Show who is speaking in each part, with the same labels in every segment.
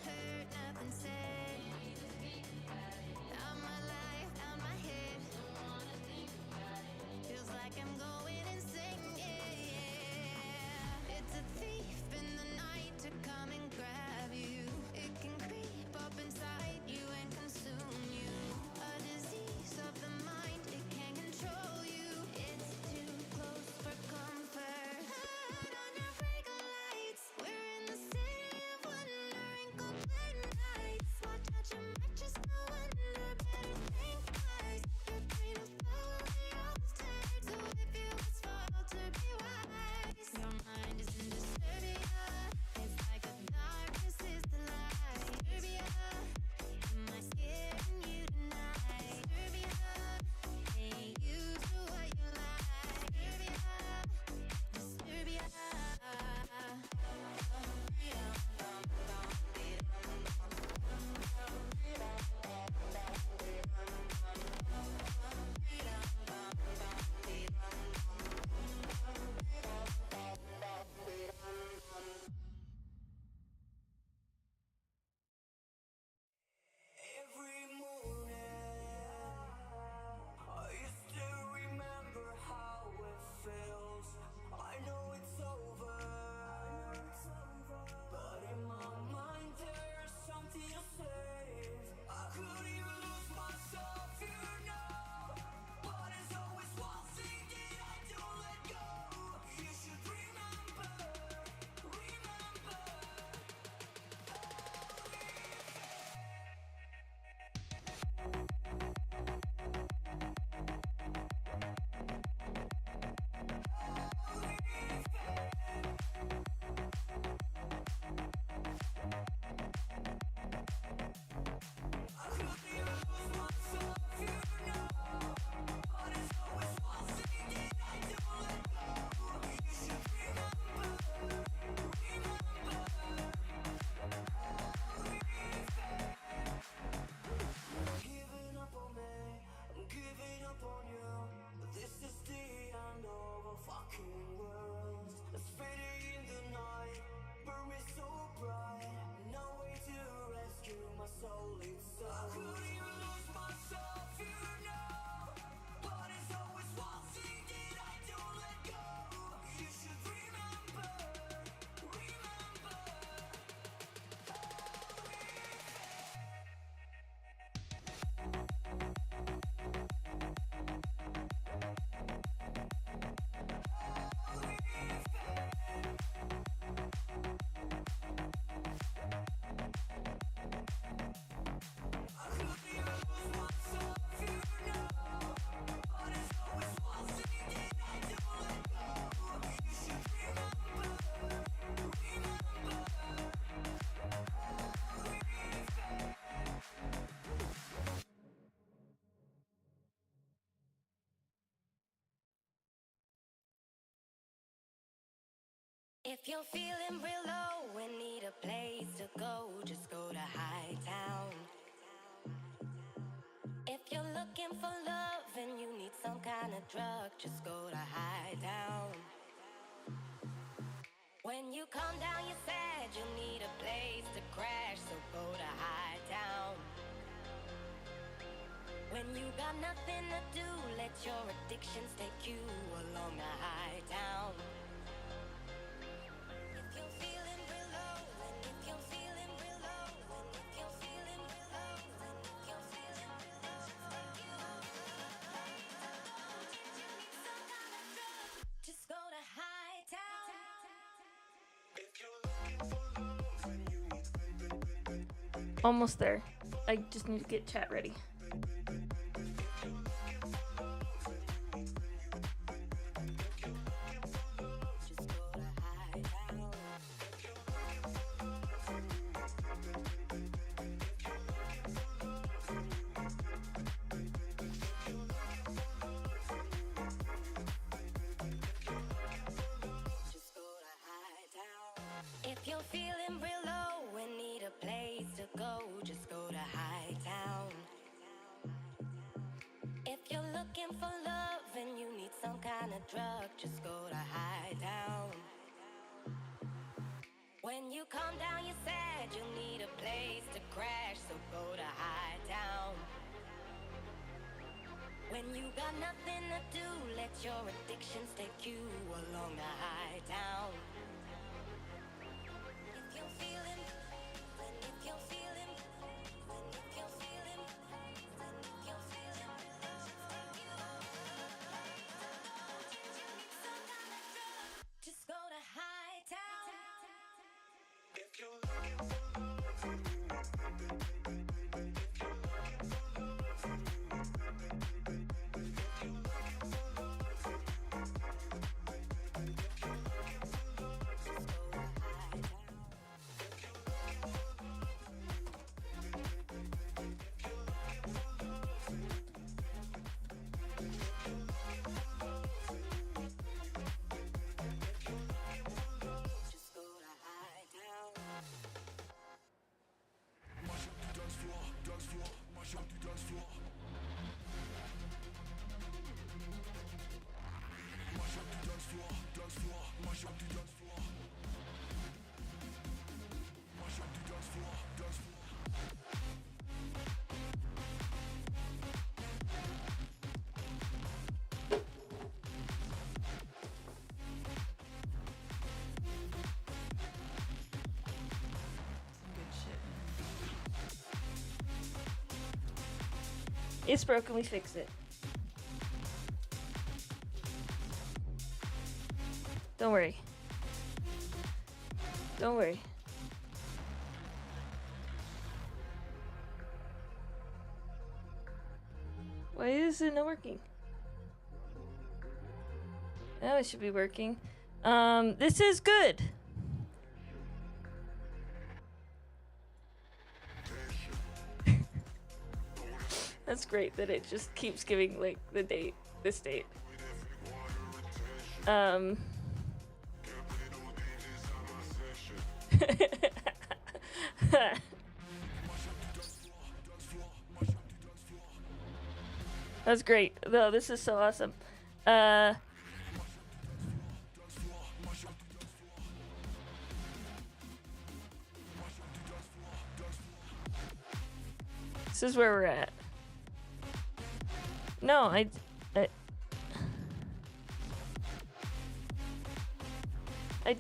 Speaker 1: heard, nothing said. Out my life, out my head. Feels like I'm going insane, yeah. It's a thief in the night to come and grab you. It can creep up inside you and consume you. A disease of the mind, it can control you. It's too close for comfort. Hide under breaker lights. We're in the city of wonder and complete nights. Watch out, you might just go under. Better think twice. Your brain is probably altered. So if you was fall to be wise, your mind is in disturbia. It's like a darkness is the light. Disturbia, am I scaring you tonight? Disturbia, ain't you to what you like? Disturbia,
Speaker 2: Every morning, I used to remember how it feels. I know it's over, but in my mind there's something to save. I could even lose myself, you know, but there's always one thing that I don't let go. You should remember, remember. Giving up on me, I'm giving up on you. This is the end of a fucking world. It's fading in the night, burn me so bright. No way to rescue my soul inside. I could even lose myself, you know, but there's always one thing that I don't let go. You should remember, remember.
Speaker 1: if you're feeling real low and need a place to go, just go to Hightown. If you're looking for love and you need some kind of drug, just go to Hightown. When you calm down, you're sad, you need a place to crash, so go to Hightown. When you got nothing to do, let your addictions take you along to Hightown. If you're feeling real low, and if you're feeling real low, and if you're feeling real low, and if you're feeling real low, take you some kind of drug, just go to Hightown.
Speaker 2: If you're looking for love and you need
Speaker 3: Almost there. I just need to get chat ready.
Speaker 1: If you're feeling real low and need a place to go, just go to Hightown. If you're looking for love and you need some kind of drug, just go to Hightown. When you calm down, you said you need a place to crash, so go to Hightown. When you got nothing to do, let your addictions take you along to Hightown. If you're feeling, then if you're feeling, then if you're feeling, then if you're feeling, just go to Hightown.
Speaker 2: If you're looking for love, if you're looking for love,
Speaker 3: It's broken, we fix it. Don't worry. Don't worry. Why is it not working? Now it should be working. This is good. That's great that it just keeps giving like the date, this date. That's great. No, this is so awesome. This is where we're at. No, I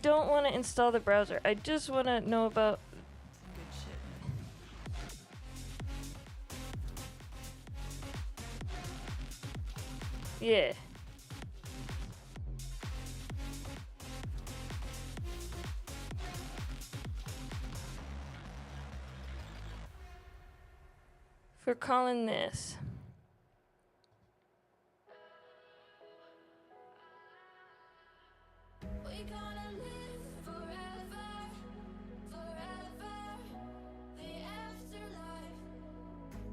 Speaker 3: don't want to install the browser. I just want to know about yeah. For calling this.
Speaker 1: We gonna live forever, forever, the afterlife.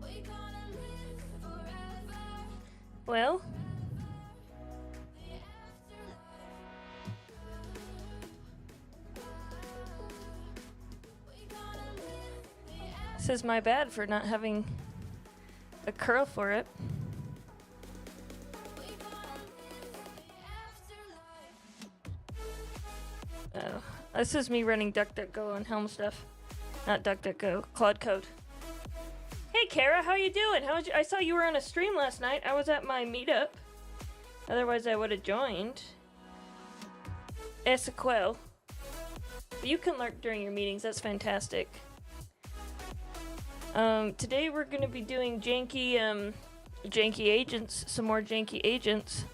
Speaker 1: We gonna live forever.
Speaker 3: Well, this is my bad for not having a curl for it. Oh, this is me running DuckDuckGo on Helm stuff, not DuckDuckGo, Claude Code. Hey Kara, how you doing? I saw you were on a stream last night. I was at my meetup. Otherwise I would have joined. Esequel. You can lurk during your meetings, that's fantastic. Today we're gonna be doing janky agents, some more janky agents.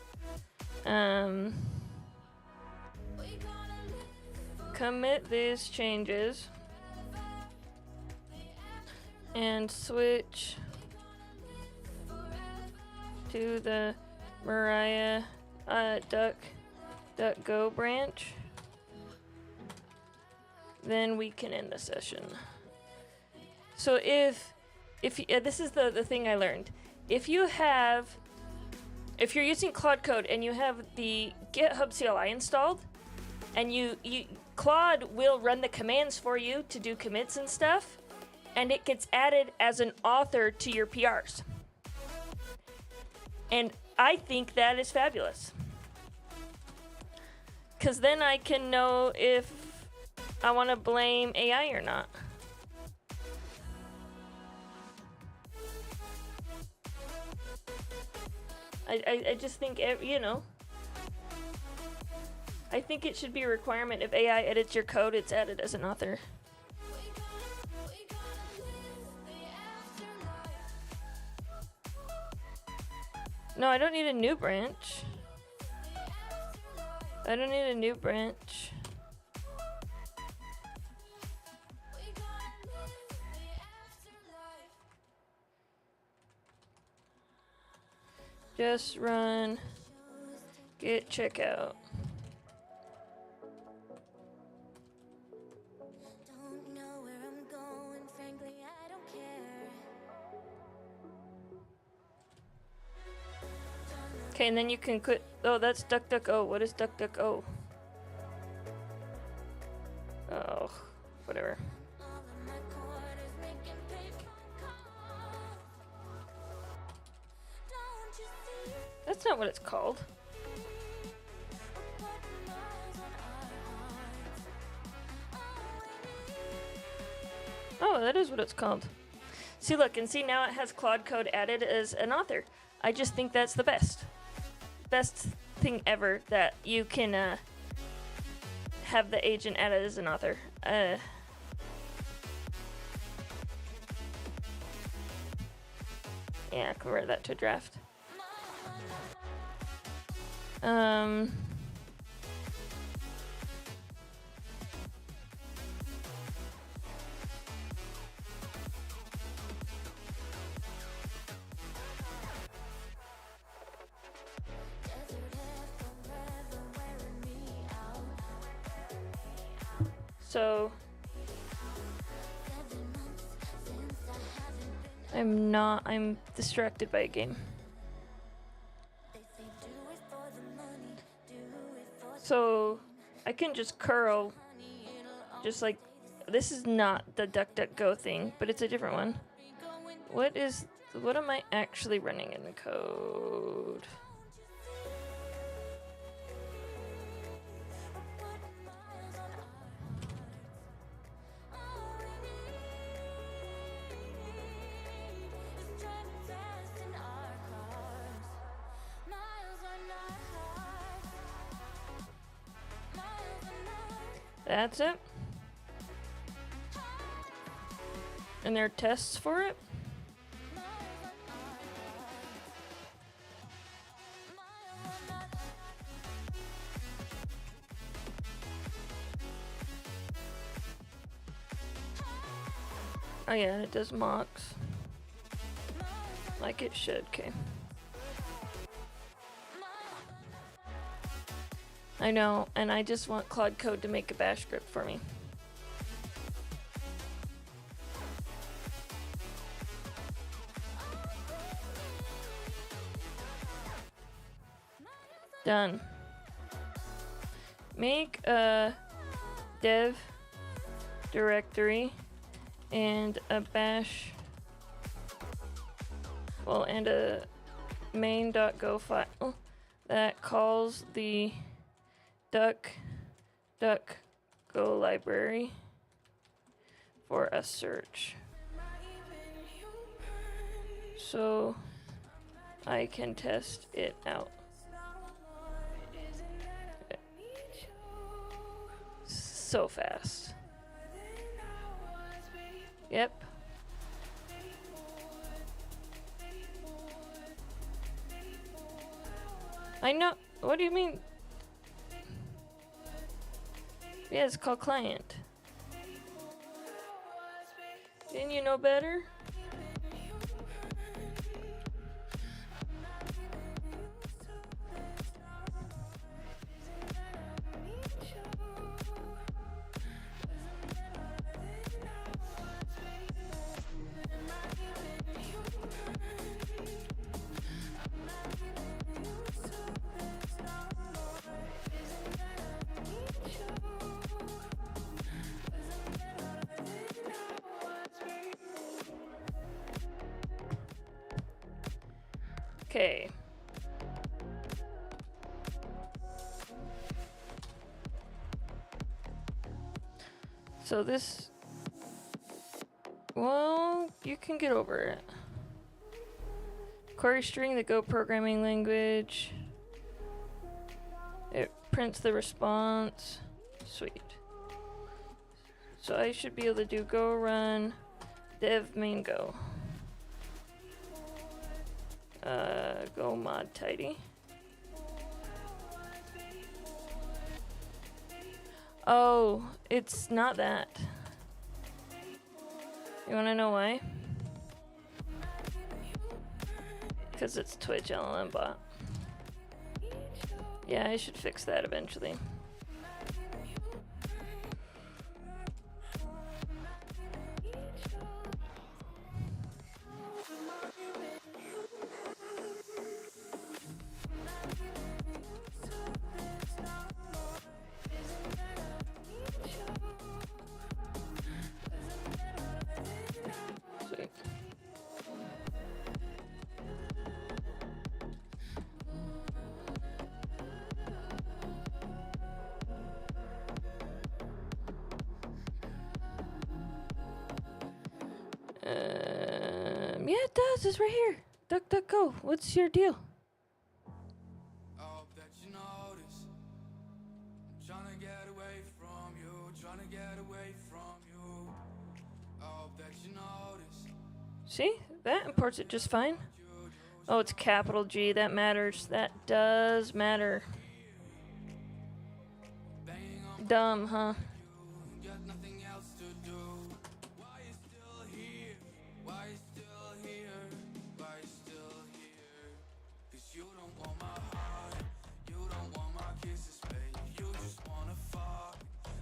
Speaker 3: Commit these changes and switch to the Mariah DuckDuckGo branch. Then we can end the session. So if this is the thing I learned. If you're using Claude Code and you have the GitHub CLI installed, and Claude will run the commands for you to do commits and stuff, and it gets added as an author to your PRs. And I think that is fabulous. Because then I can know if I want to blame AI or not. I just think, you know, I think it should be a requirement if AI edits your code, it's added as an author. No, I don't need a new branch. I don't need a new branch. Just run git checkout.
Speaker 1: Don't know where I'm going, frankly, I don't care.
Speaker 3: Okay, and then you can quit. Oh, that's DuckDuckO. What is DuckDuckO? Oh, whatever.
Speaker 1: All of my quarters making paper calls. Don't you see?
Speaker 3: That's not what it's called.
Speaker 1: What miles on our hearts.
Speaker 3: Oh, that is what it's called. See, look, and see now it has Claude Code added as an author. I just think that's the best. Best thing ever that you can have the agent added as an author. Yeah, convert that to a draft. So I'm distracted by a game. So I can just curl, just like, this is not the DuckDuckGo thing, but it's a different one. What am I actually running in the code? That's it. And there are tests for it. Oh yeah, it does mocks. Like it should, okay. I know, and I just want Claude Code to make a bash script for me. Done. Make a dev directory and a bash, well, and a main.go file that calls the DuckDuckGo library for a search, so I can test it out. So fast. Yep. I know. What do you mean? Yeah, it's called client. Didn't you know better? Okay. So this... Well, you can get over it. Query string, the Go programming language. It prints the response. Sweet. So I should be able to do go run dev main go. Go mod tidy. Oh, it's not that. You wanna know why? Because it's Twitch LLM bot. Yeah, I should fix that eventually. Sweet. Yeah, it does. It's right here. Duck, duck, go. What's your deal?
Speaker 2: I hope that you notice. I'm trying to get away from you, trying to get away from you. I hope that you notice.
Speaker 3: See? That imports it just fine. Oh, it's capital G. That matters. That does matter. Dumb, huh?
Speaker 2: Got nothing else to do. Why you still here? Why you still here? Why you still here? 'Cause you don't want my heart. You don't want my kisses, babe. You just wanna fuck.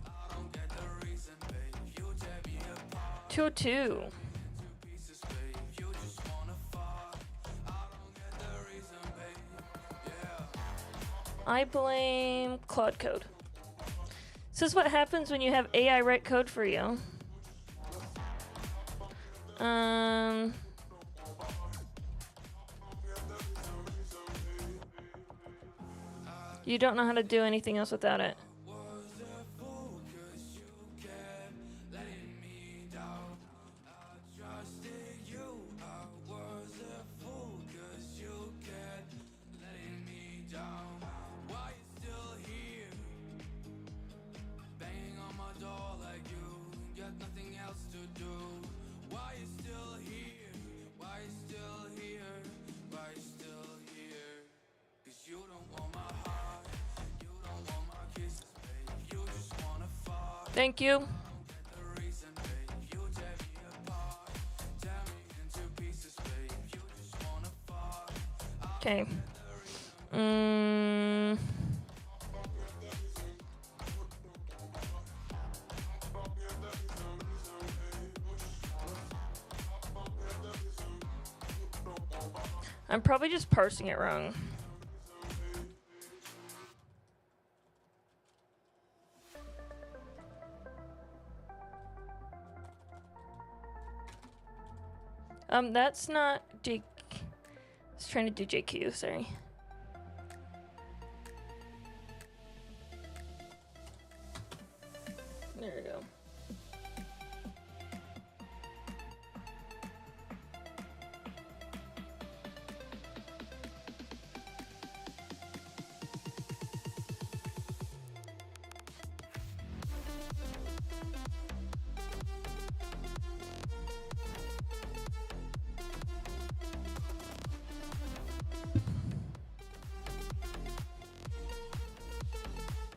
Speaker 2: I don't get the reason, babe. You tear me apart.
Speaker 3: 202.
Speaker 2: Into pieces, babe. You just wanna fuck. I don't get the reason, babe. Yeah.
Speaker 3: I blame Claude Code. This is what happens when you have AI write code for you. You don't know how to do anything else without it. Thank you. Okay. I'm probably just parsing it wrong. That's not J. I was trying to do JQ, sorry. There we go.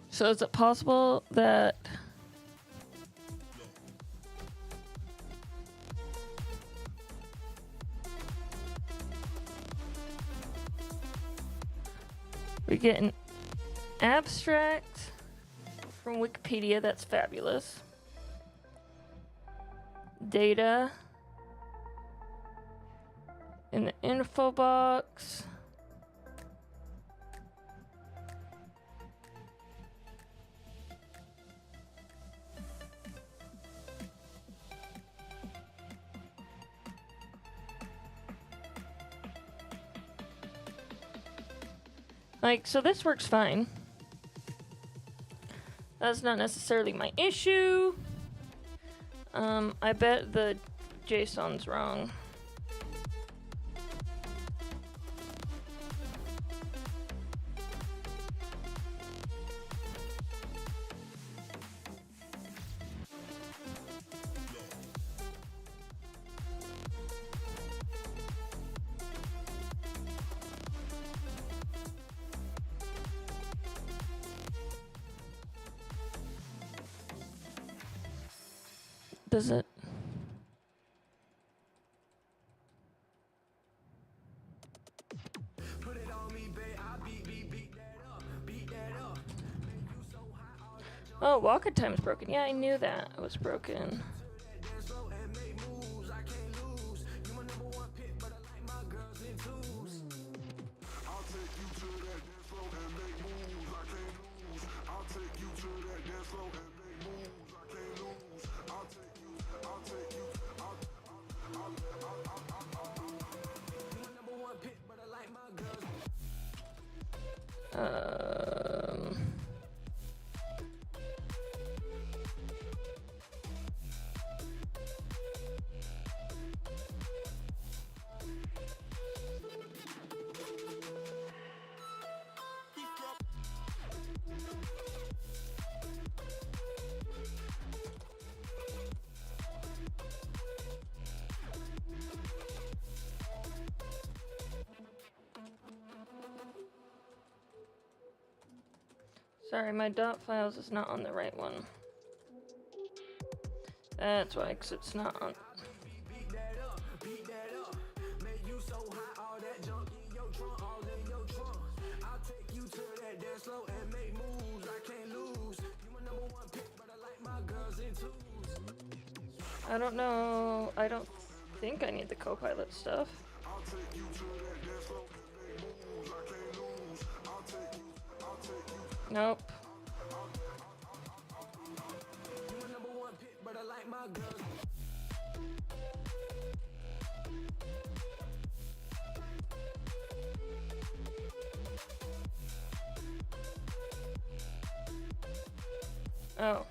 Speaker 3: So is it possible that we get an abstract from Wikipedia? That's fabulous. Data in the info box. Like, so this works fine. That's not necessarily my issue. I bet the JSON's wrong. Does it? Oh, walk time's broken. Yeah, I knew that it was broken. Sorry, my dot files is not on the right one. That's why, because it's not on. I don't know. I don't think I need the Copilot stuff. Nope. Oh.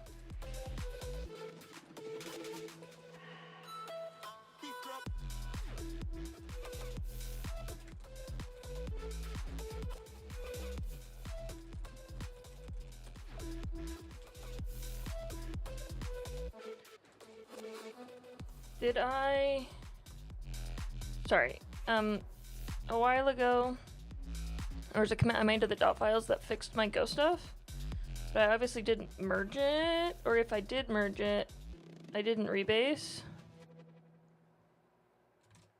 Speaker 3: Did I... Sorry, a while ago, there was a commit I made to the dot files that fixed my Go stuff, but I obviously didn't merge it, or if I did merge it, I didn't rebase,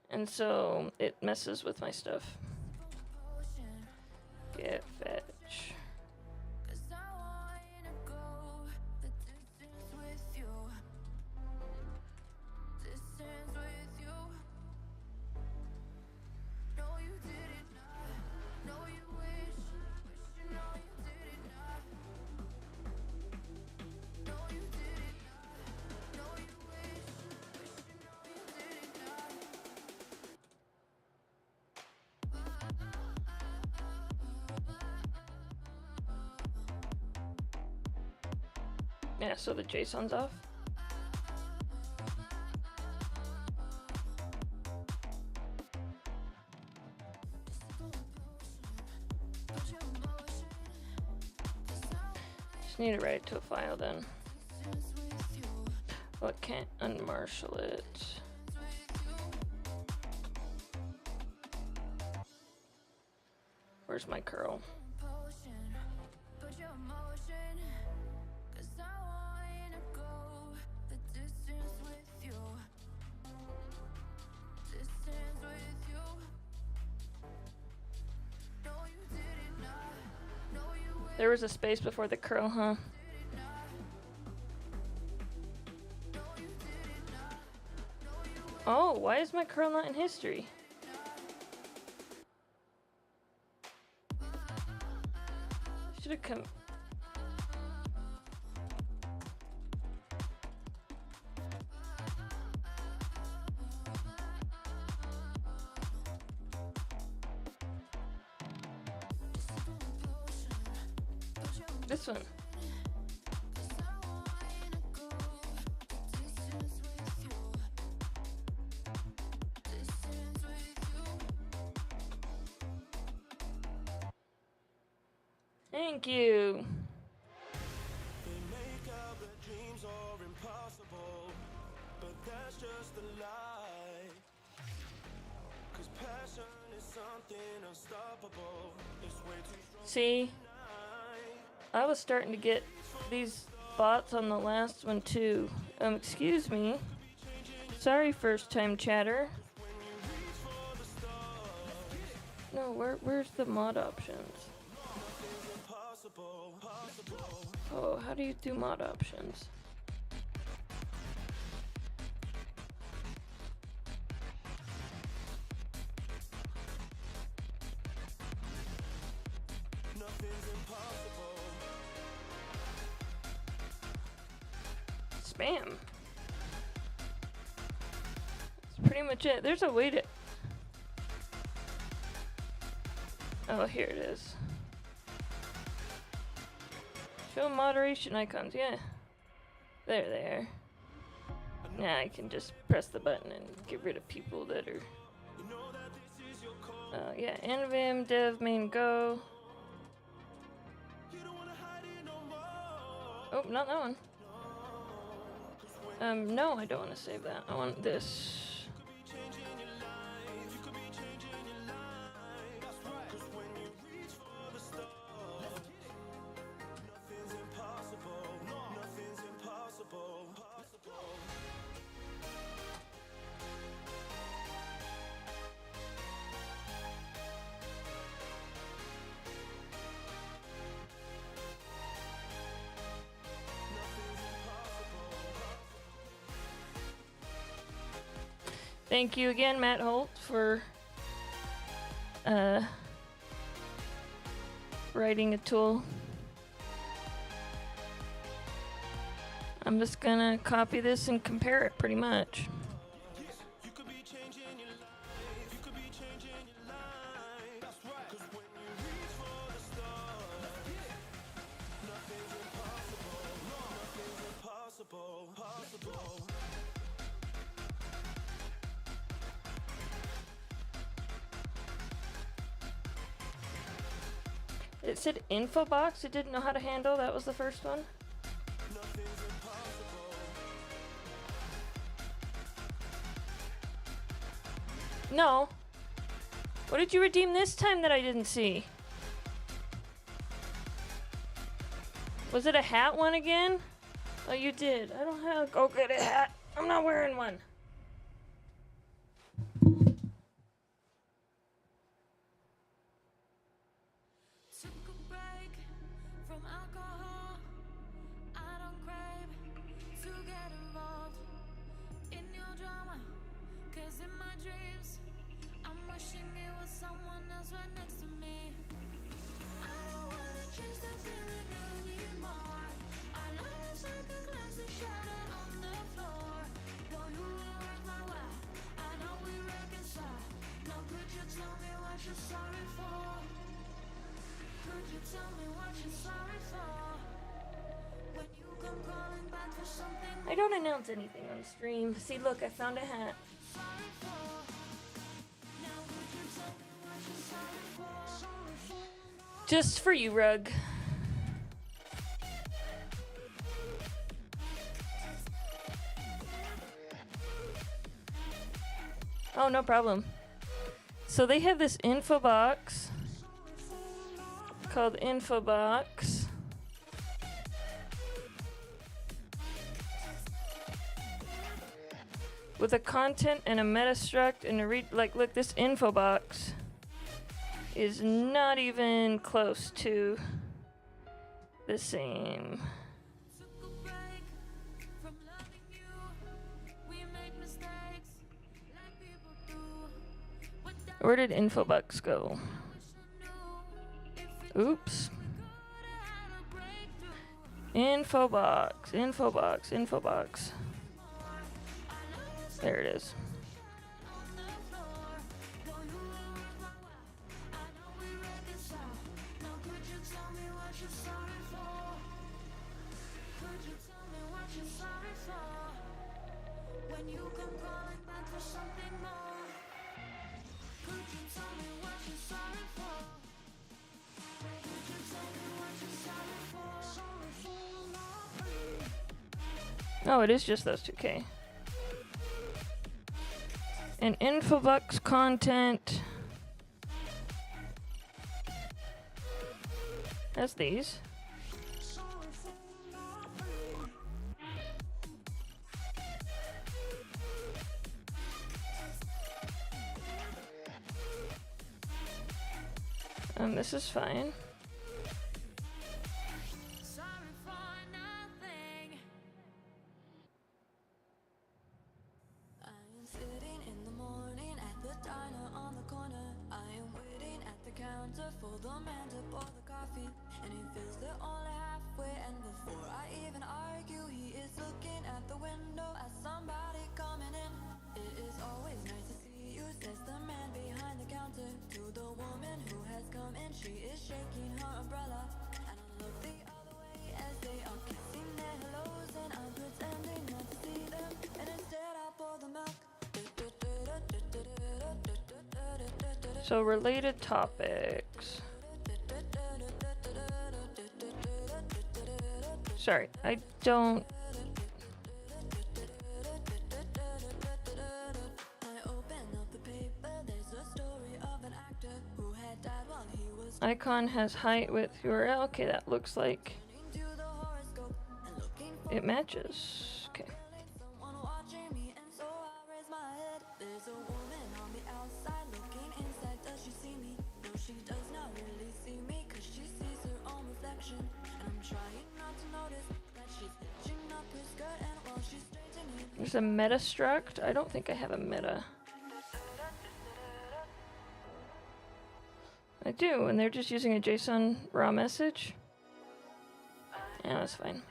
Speaker 3: and so it messes with my stuff. Get fetch. Yeah, so the JSON's off. Just need to write it to a file then. Oh, I can't unmarshal it. Where's my curl? There was a space before the curl, huh? Oh, why is my curl not in history? Should have come. This one. Thank you.
Speaker 2: They make out that dreams are impossible, but that's just a lie. 'Cause passion is something unstoppable. It's way too strong.
Speaker 3: See, I was starting to get these bots on the last one too. Excuse me. Sorry, first time chatter. No, where's the mod options? Oh, how do you do mod options? Spam. That's pretty much it. There's a way to... Oh, here it is. Show moderation icons, yeah. There they are. Now I can just press the button and get rid of people that are... yeah, nvim dev main go. Oh, not that one. No, I don't want to save that. I want this. Thank you again, Matt Holt, for writing a tool. I'm just gonna copy this and compare it pretty much. It said info box. It didn't know how to handle. That was the first one. No. What did you redeem this time that I didn't see? Was it a hat one again? Oh, you did. I don't have. Go get a hat. I'm not wearing one. I don't announce anything on stream. See, look, I found a hat. Just for you, Rug. Oh, no problem. So they have this info box called info box. With a content and a meta struct and a read, like, look, this info box is not even close to the same. Where did info box go? Oops. Info box, info box, info box. There it is. Oh, it is just those two. Okay. And Infobux content. That's these. This is fine.
Speaker 2: For the man to pour the coffee, and he feels it only halfway. And before I even argue, he is looking at the window at somebody coming in. It is always nice to see you, says the man behind the counter to the woman who has come in. She is shaking her umbrella, and I look the other way as they are kissing their hellos, and I'm pretending not to see them, and instead I pour the milk.
Speaker 3: So related topics. Sorry, I don't. Icon has height, width, URL. Okay, that looks like it matches. Okay. There's a meta struct. I don't think I have a meta. I do, and they're just using a JSON raw message. Yeah, that's fine.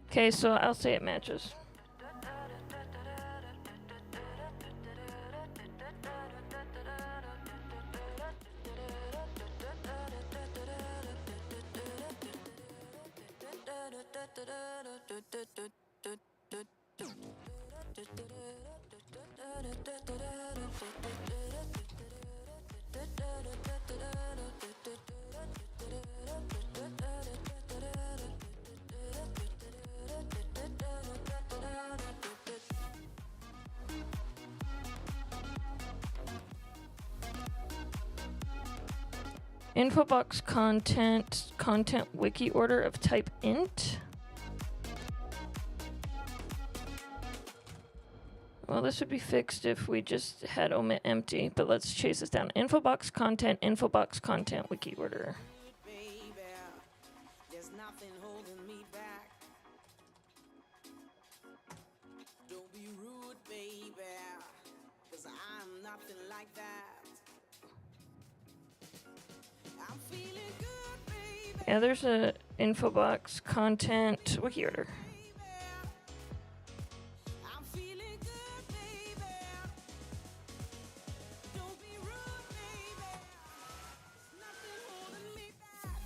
Speaker 3: Okay, so I'll say it matches. Infobox content wiki order of type int. Well, this would be fixed if we just had omit empty, but let's chase this down. Infobox content wiki order.
Speaker 2: There's nothing holding me back. Don't be rude, baby, 'cause I'm nothing like that. I'm feeling good, baby.
Speaker 3: Yeah, there's a Infobox content wiki order.
Speaker 2: I'm feeling good, baby. Don't be rude, baby. There's nothing holding me back.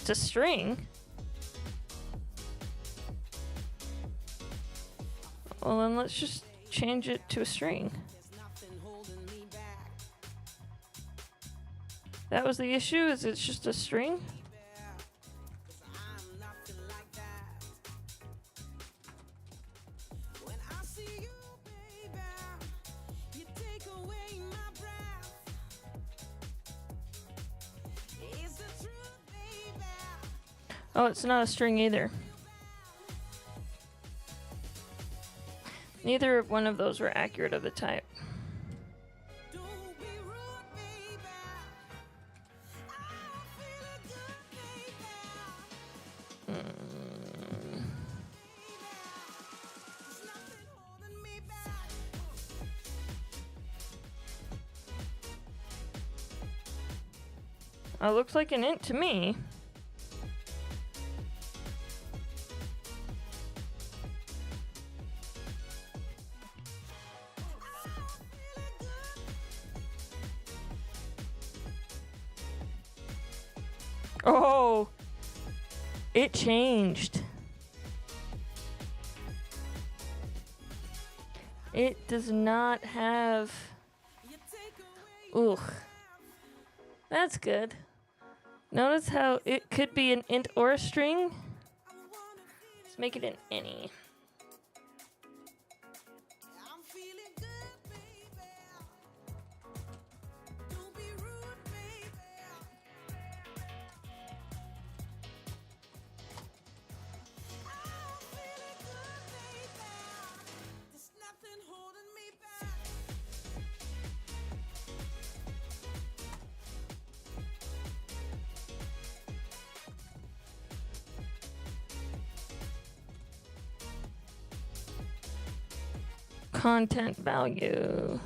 Speaker 3: It's a string. Well, then let's just change it to a string.
Speaker 2: There's nothing holding me back.
Speaker 3: That was the issue, is it's just a string?
Speaker 2: 'Cause I'm nothing like that. When I see you, baby, you take away my breath. It's the truth, baby.
Speaker 3: Oh, it's not a string either. Neither one of those were accurate of the type.
Speaker 2: Don't be rude, baby. I'm feeling good, baby. There's nothing holding me back.
Speaker 3: Oh, looks like an int to me. Oh, it changed. It does not have... Ooh. That's good. Notice how it could be an int or a string. Let's make it an any. Content value.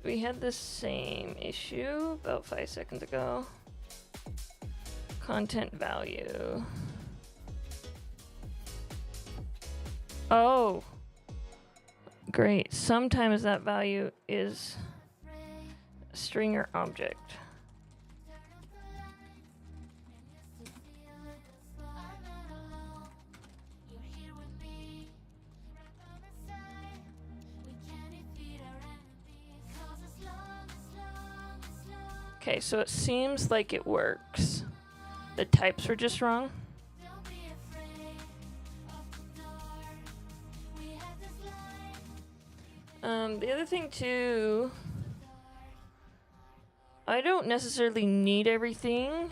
Speaker 3: We had the same issue about 5 seconds ago. Content value. Oh, great. Sometimes that value is a string or object. Okay, so it seems like it works. The types were just wrong. The other thing too, I don't necessarily need everything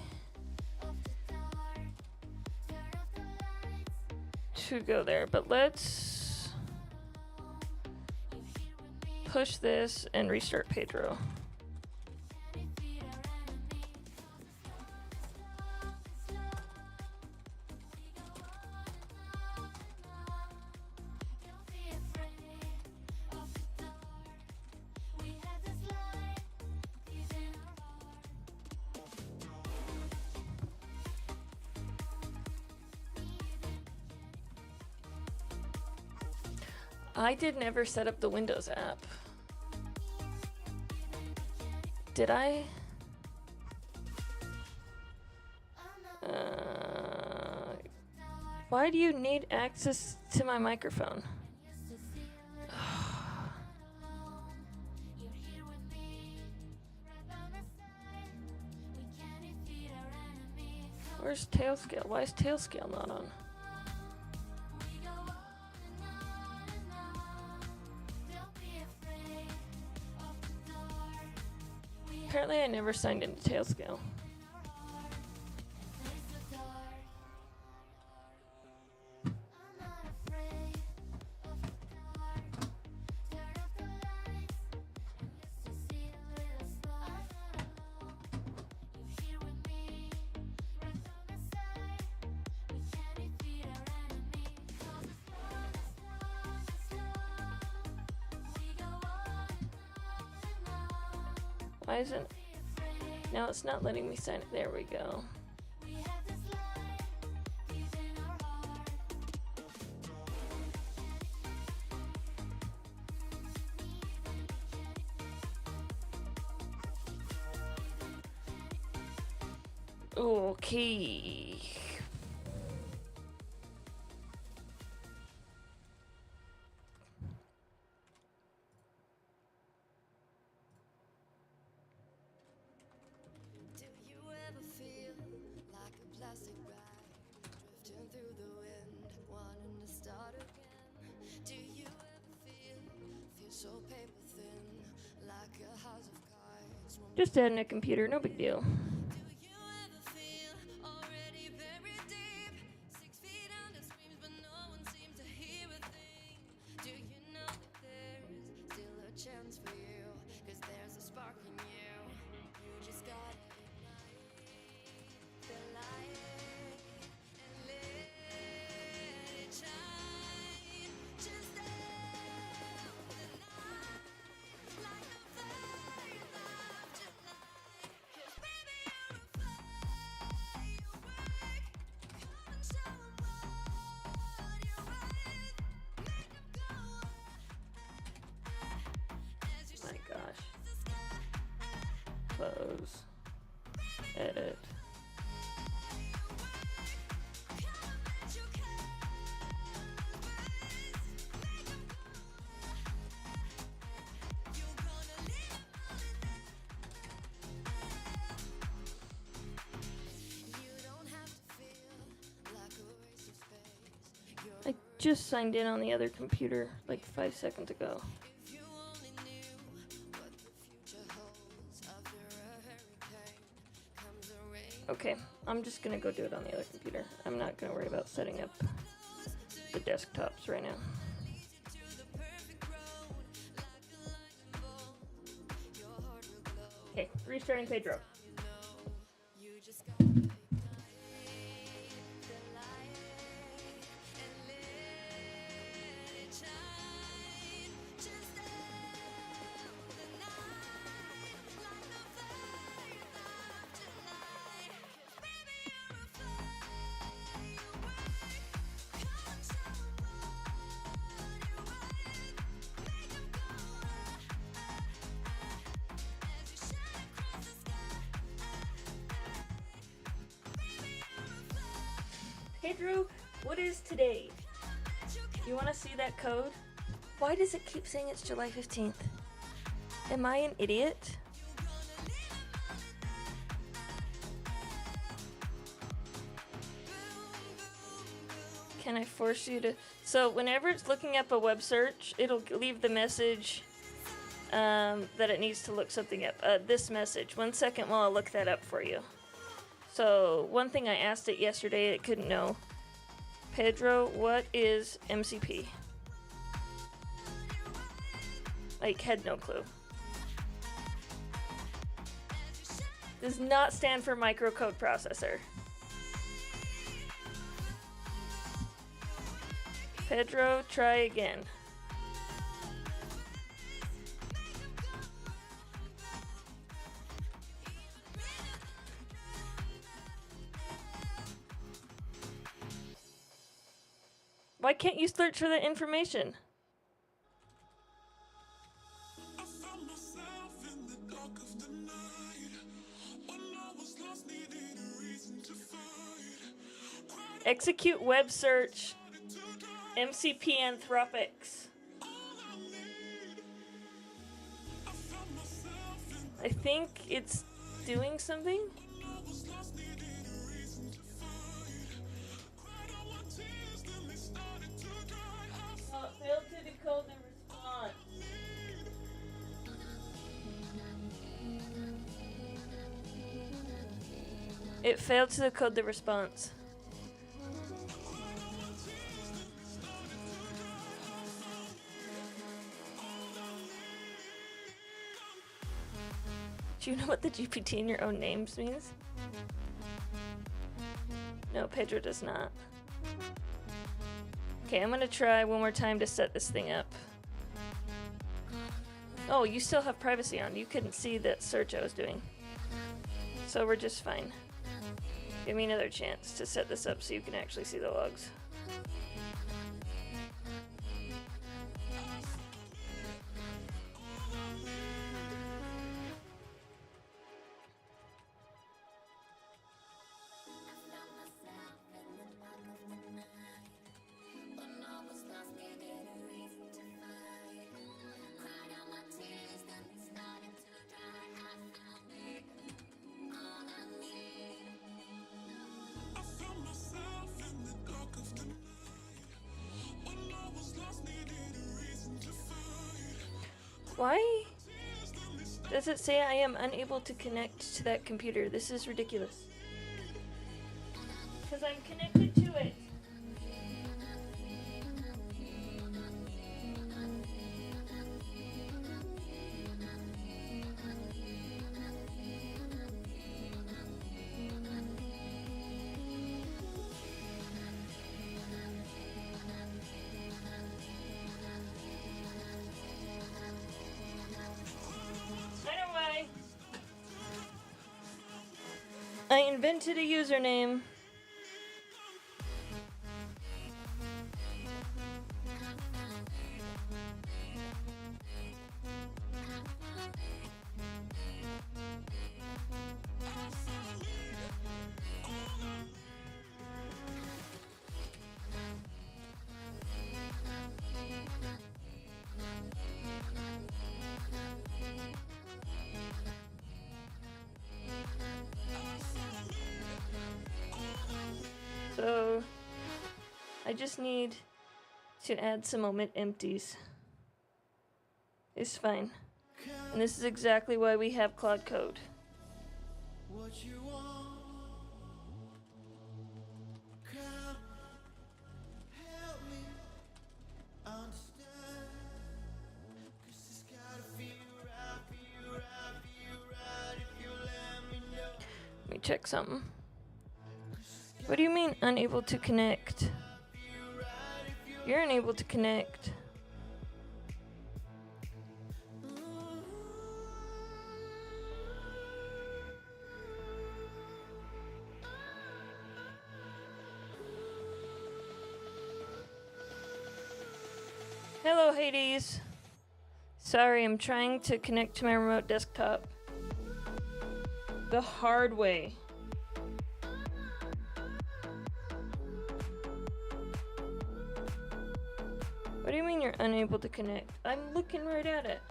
Speaker 3: to go there, but let's push this and restart Pedro. I did never set up the Windows app. Did I? Why do you need access to my microphone? Where's Tailscale? Why is Tailscale not on? Apparently I never signed into Tailscale. Why isn't... Now it's not letting me sign it. There we go. Okay. Just adding a computer, no big deal. Close. Edit. just signed in on the other computer like 5 seconds ago. Okay, I'm just gonna go do it on the other computer. I'm not gonna worry about setting up the desktops right now. Okay, restarting Pedro. Pedro, what is today? You want to see that code? Why does it keep saying it's July 15th? Am I an idiot? Can I force you to... So whenever it's looking up a web search, it'll leave the message that it needs to look something up. This message. 1 second while I look that up for you. So, one thing I asked it yesterday, it couldn't know. Pedro, what is MCP? Like, had no clue. Does not stand for microcode processor. Pedro, try again. Why can't you search for the information? Execute web search. MCP Anthropics. I think it's doing something. Failed to decode the response. It failed to decode the response. Do you know what the GPT in your own names means? No, Pedro does not. Okay, I'm gonna try one more time to set this thing up. Oh, you still have privacy on. You couldn't see that search I was doing. So we're just fine. Give me another chance to set this up so you can actually see the logs. Why does it say I am unable to connect to that computer? This is ridiculous. Because I'm connected to it. I invented a username. So I just need To add some omit empties. It's fine. And this is exactly why we have Claude Code.
Speaker 2: What you want? Come help me understand. 'Cause it's gotta feel right, feel right, feel right if you let me know.
Speaker 3: Let me check something. What do you mean unable to connect? You're unable to connect. Hello, Hades. Sorry, I'm trying to connect to my remote desktop the hard way. What do you mean you're unable to connect? I'm looking right at it.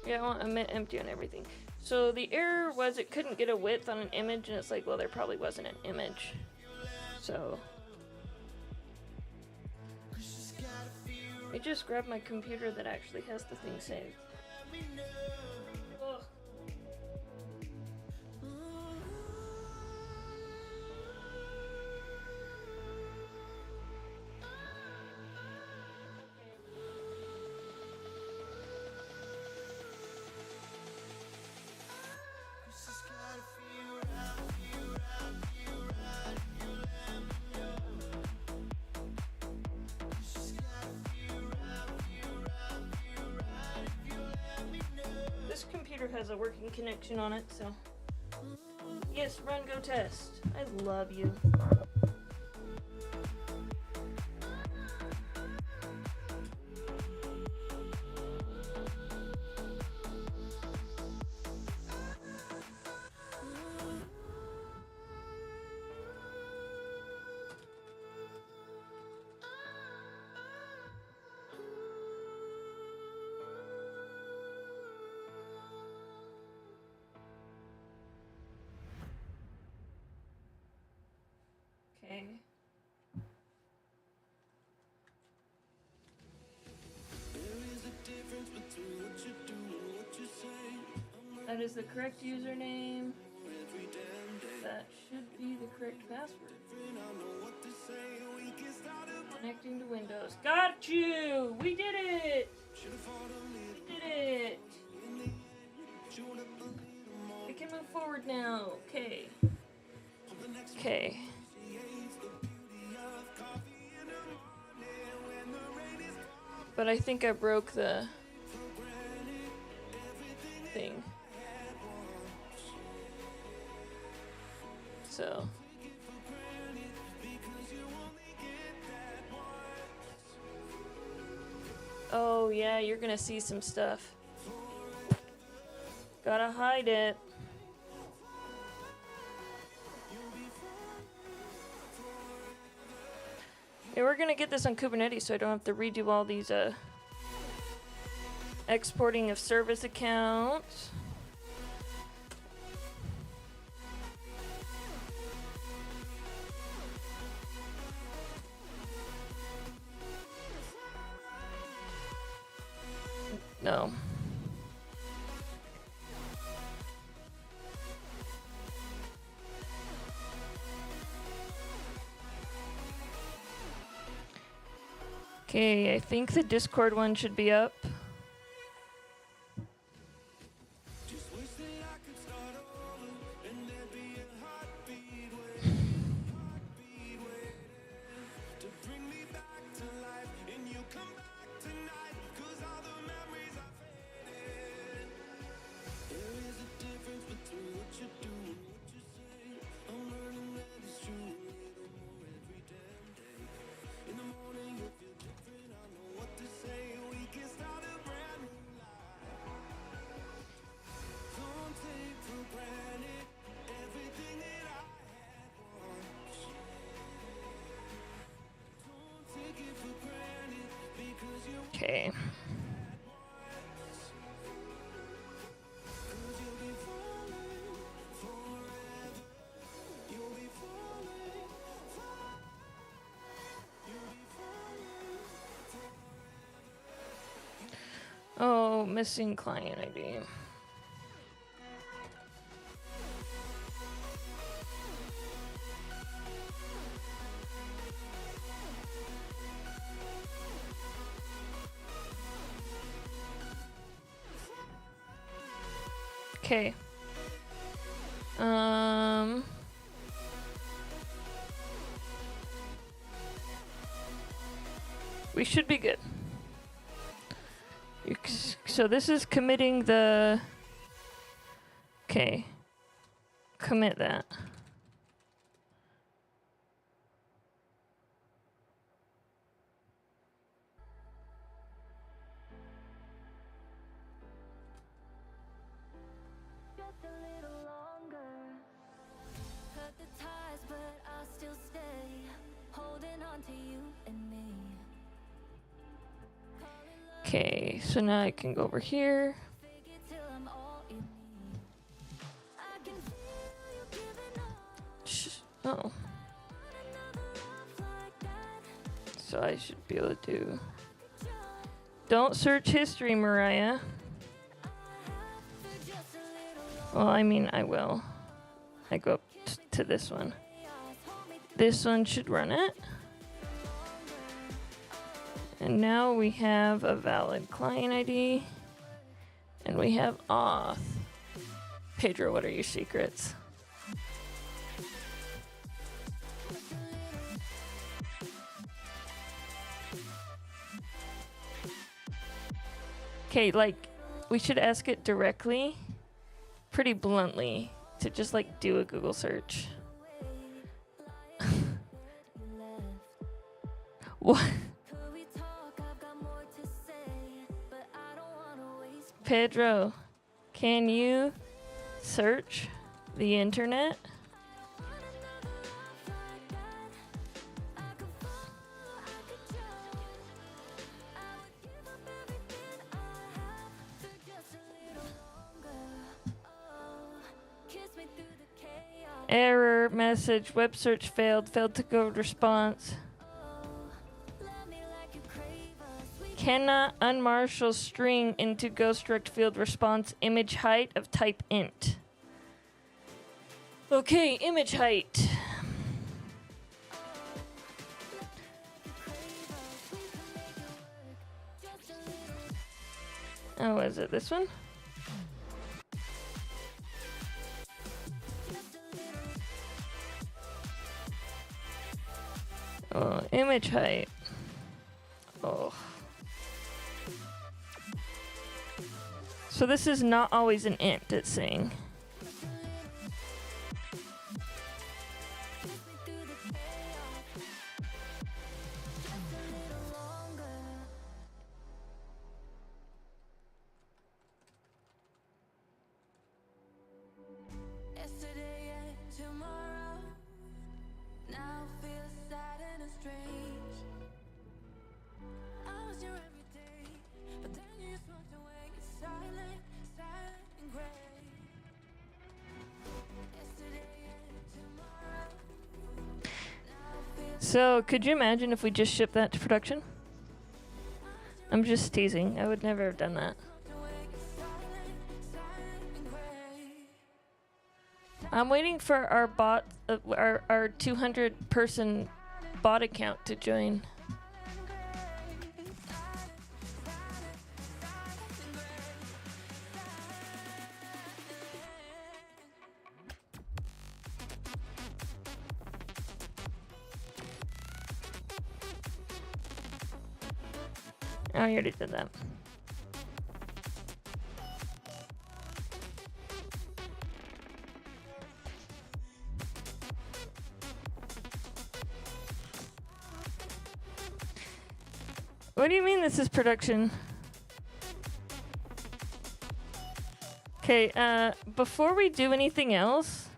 Speaker 3: Yeah, I want emit empty on everything. So the error was it couldn't get a width on an image, and it's like, well, there probably wasn't an image. So I just grabbed my computer that actually has the thing saved. Ugh. This computer has a working connection on it, so yes, run, go test. I love you. Okay. That is the correct username. That should be the correct password. Connecting to Windows. Got you! We did it! We did it! We can move forward now. Okay. Okay. But I think I broke the thing. So. Oh yeah, you're gonna see some stuff. Gotta hide it. Yeah, we're gonna get this on Kubernetes so I don't have to redo all these exporting of service accounts. No. Okay, I think the Discord one should be up. Okay. Oh, missing client ID. Okay. We should be good. So this is committing the... Okay. Commit that.
Speaker 1: Just a little longer. Cut the ties, but I'll still stay. Holding on to you and me.
Speaker 3: Okay, so now I can go over here.
Speaker 1: Fake it till I'm all in need. I can feel you giving up.
Speaker 3: Oh,
Speaker 1: Another love like that.
Speaker 3: so I should be able to do... Don't search history, Mariah.
Speaker 1: Just a little
Speaker 3: Well, I mean, I will. I go up to this one. This one should run it. And now we have a valid client ID. And we have auth. Pedro, what are your secrets? Okay, like, we should ask it directly, pretty bluntly, to just, like, do a Google search. What?
Speaker 1: could we talk? I've got more to say, but I don't wanna waste.
Speaker 3: Pedro, can you search the internet? Error message, web search failed to code response. Cannot unmarshal string into ghost direct field response image height of type int. Okay, image height. Oh, is it this one? Oh, image height. Oh. So this is not always an int, it's saying.
Speaker 1: Yesterday and tomorrow now feels sad and strange. I was your everyday, but then you slipped away. Silent, silent and gray. Yesterday and tomorrow now feels
Speaker 3: So, could you imagine if we just shipped that to production? I'm just teasing. I would never have done that. I'm waiting for our bot, our 200 person bot account to join. Oh, I already did that. What do you mean this is production? Okay, before we do anything else,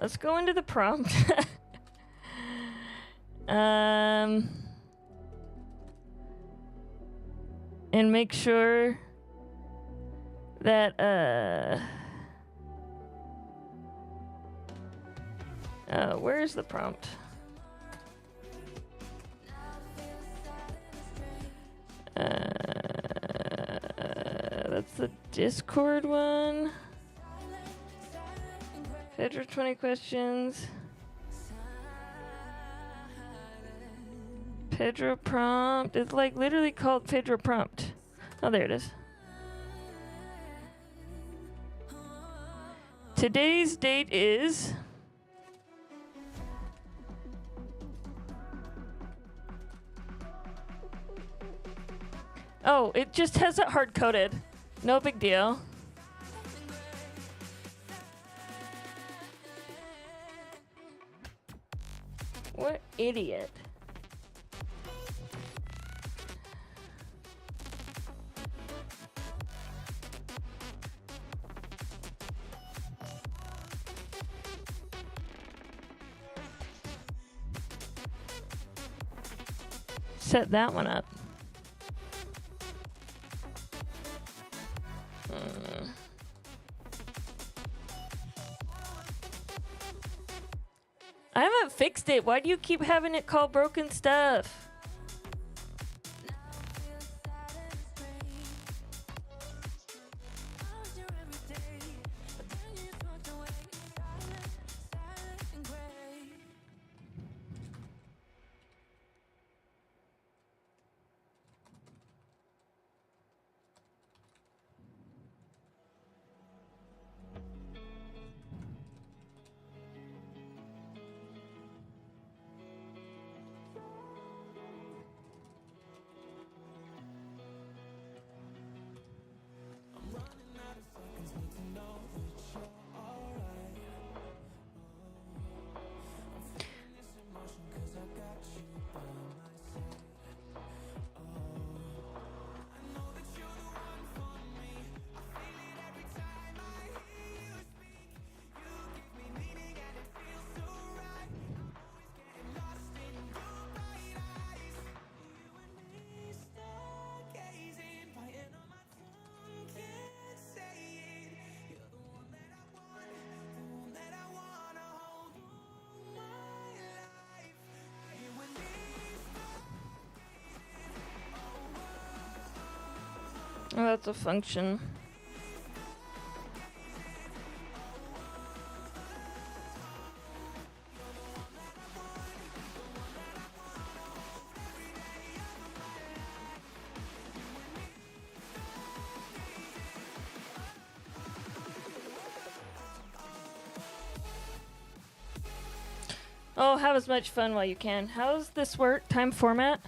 Speaker 3: let's go into the prompt. And make sure that, where's the prompt? that's the Discord one. Pedro 20 questions. Pedro prompt. It's like literally called Pedro prompt. Oh, there it is. Today's date is... Oh, it just has it hard-coded. No big deal. What idiot. Set that one up. I haven't fixed it. Why do you keep having it call broken stuff? Oh, that's a function. Oh, have as much fun while you can. How does this work? Time format?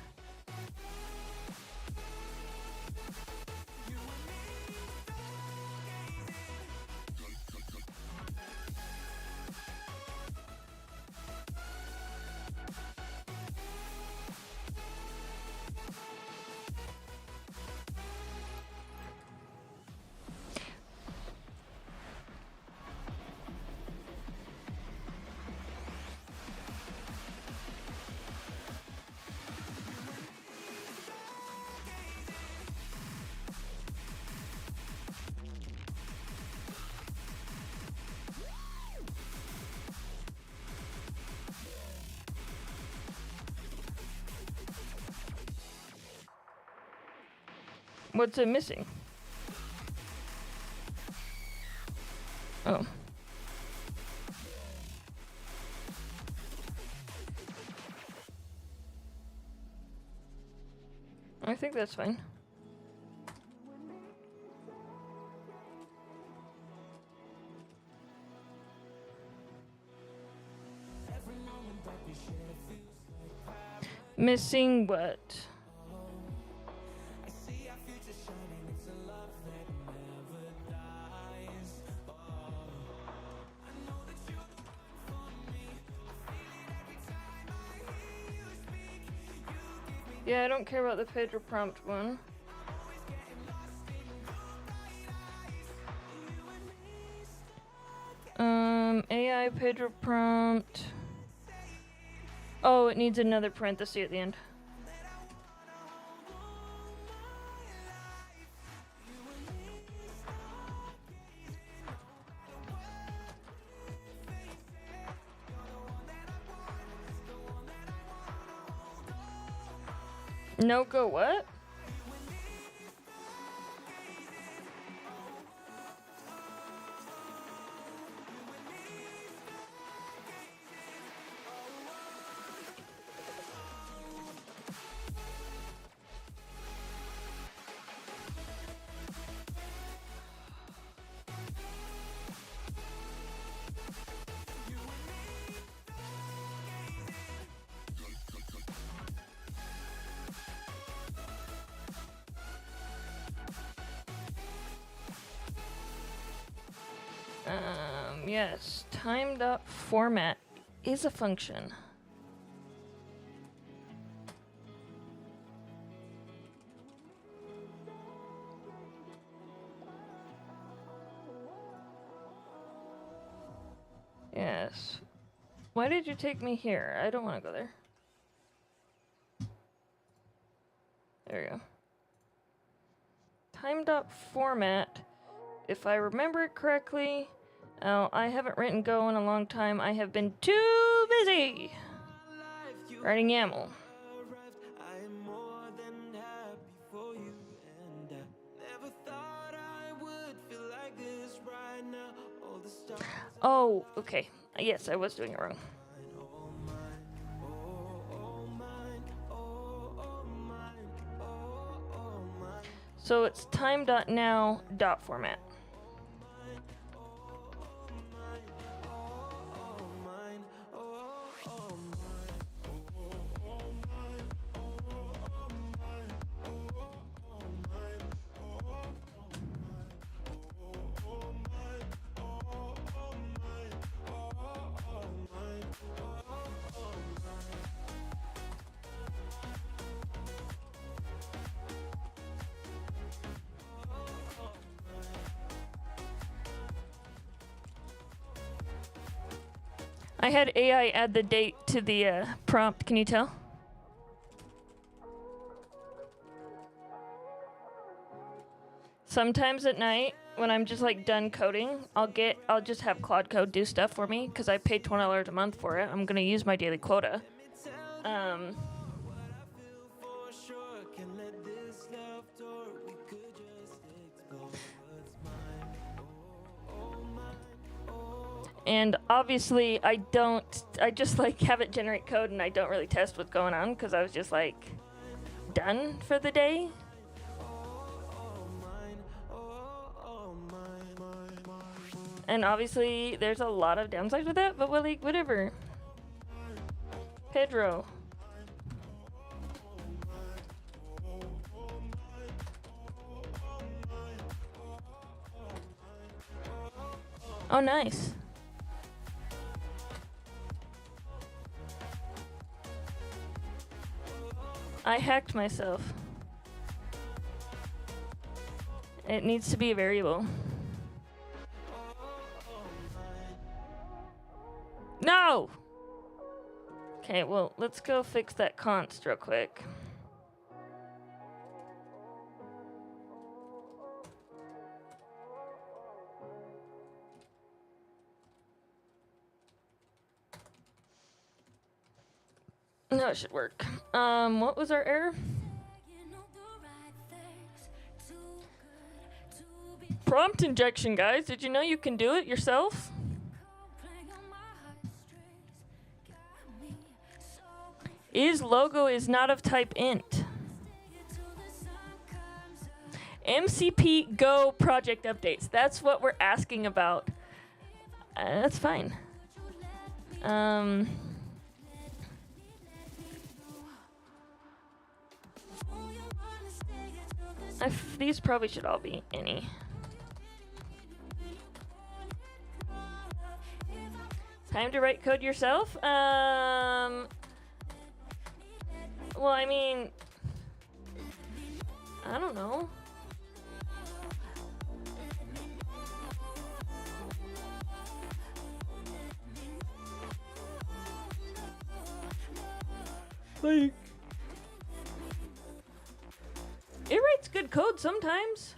Speaker 3: What's it missing? Oh. I think that's fine. Missing what? Yeah, I don't care about the Pedro prompt one. AI Pedro prompt. Oh, it needs another parenthesis at the end. No go what? Yes, time.format is a function. Yes. Why did you take me here? I don't want to go there. There you go. Time.format, if I remember it correctly, I haven't written Go in a long time. I have been too busy writing YAML.
Speaker 2: I am more than happy for you, and I never thought I would feel like this right now. All the stars
Speaker 3: Oh, okay. Yes, I was doing it wrong.
Speaker 2: all mine, all mine, all mine, all mine.
Speaker 3: So it's time.now.format. I had AI add the date to the prompt. Can you tell? Sometimes at night, when I'm just like done coding, I'll just have Claude Code do stuff for me because I paid $20 a month for it. I'm gonna use my daily quota.
Speaker 2: For sure, can let this love tour. We could just explore what's mine. All mine.
Speaker 3: And obviously, I just like have it generate code and I don't really test what's going on because I was just like done for the day. And obviously, there's a lot of downsides with that, but well, like, whatever. Pedro. Oh, nice. I hacked myself. It needs to be a variable. No! Okay, well, let's go fix that const real quick. No, it should work. What was our error? Prompt injection, guys. Did you know you can do it yourself? Is logo is not of type int. MCP Go project updates. That's what we're asking about. That's fine. These probably should all be any. Time to write code yourself? Well, I mean, I don't know. Like, it writes good code sometimes.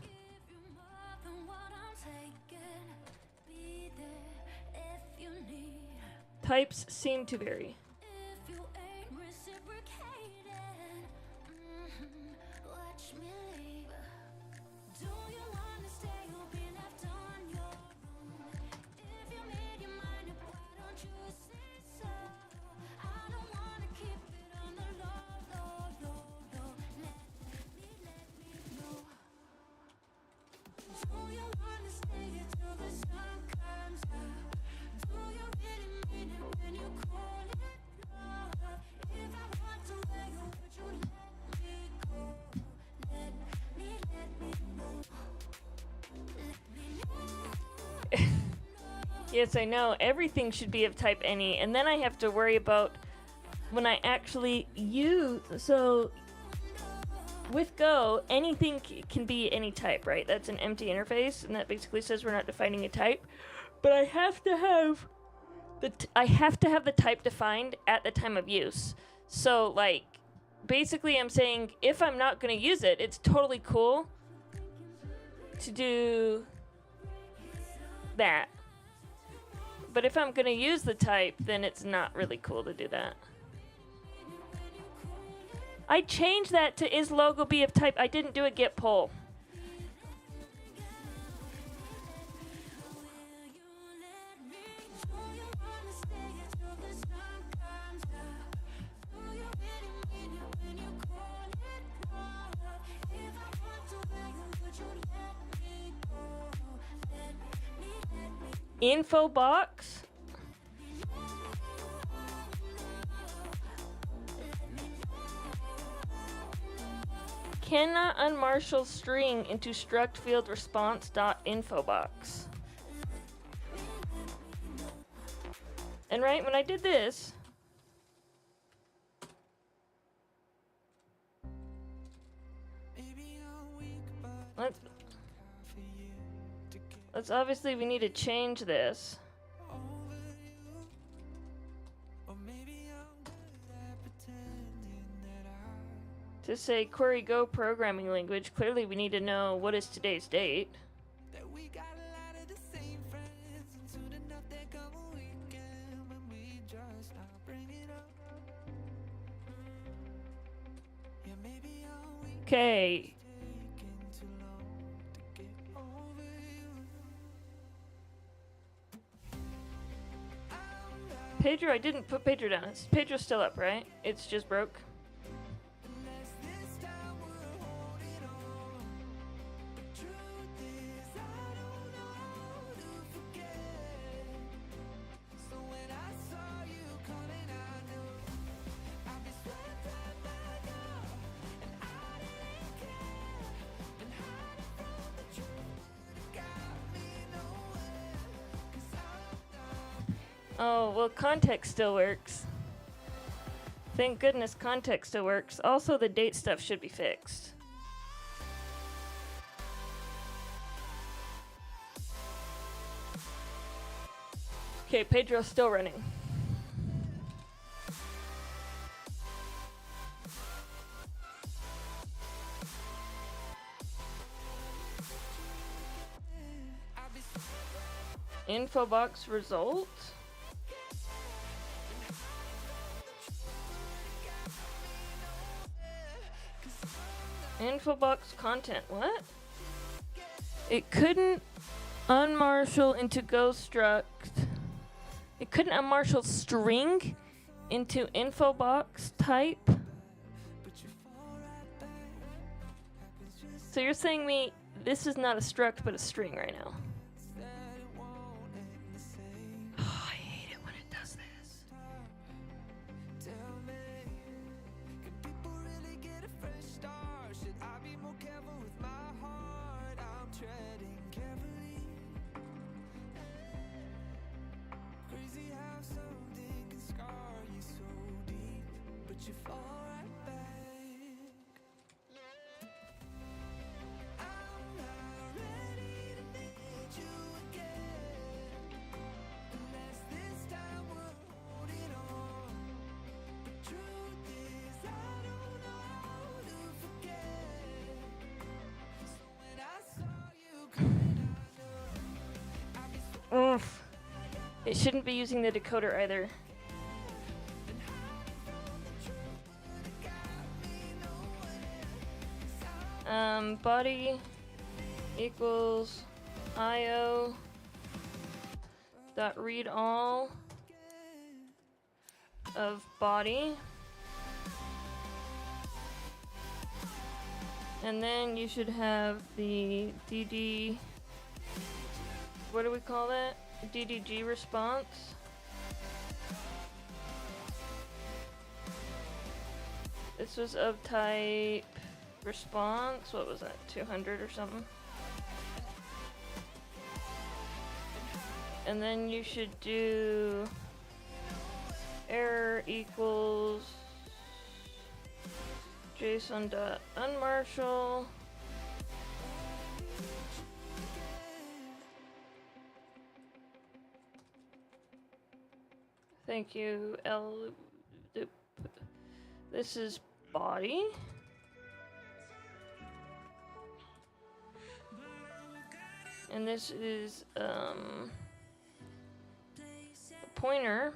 Speaker 3: Types seem to vary. Yes, I know. Everything should be of type any, and then I have to worry about when I actually use. So with Go, anything can be any type, right? That's an empty interface, and that basically says we're not defining a type. But I have to have the type defined at the time of use. So like, basically, I'm saying if I'm not going to use it, it's totally cool to do that. But if I'm going to use the type, then it's not really cool to do that. I changed that to is logo be of type. I didn't do a get poll. Info box. Cannot unmarshal string into struct field response dot info box. And right when I did this, let's obviously we need to change this. To say query Go programming language, clearly we need to know what is today's date. Okay. Pedro, I didn't put Pedro down. Pedro's still up, right? It's just broke. Oh, well, context still works. Thank goodness context still works. Also, the date stuff should be fixed. Okay, Pedro's still running. Info box result. Info box content, what? It couldn't unmarshal into Go struct. It couldn't unmarshal string into info box type. So you're saying this is not a struct but a string right now. Oh, I hate it when it does this. Oof. It shouldn't be using the decoder either. Body equals IO dot read all of body. And then you should have the DD, what do we call that? DDG response. This was of type response. What was that? 200 or something. And then you should do error equals JSON.unmarshal. Thank you, This is body. And this is pointer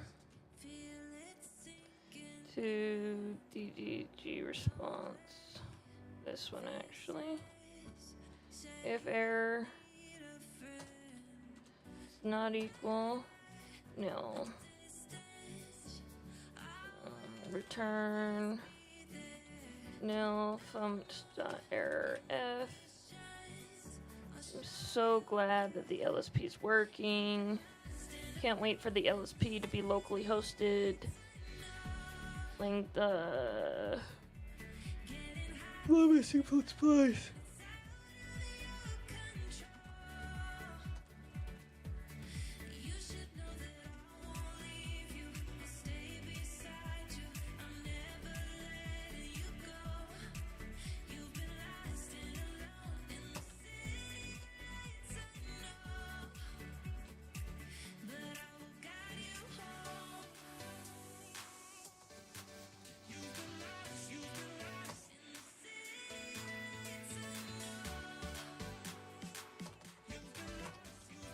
Speaker 3: to DDG response. This one actually. If error is not equal, nil. Return nil funct.error f. I'm so glad that the LSP is working. Can't wait for the LSP to be locally hosted. Link the missing place.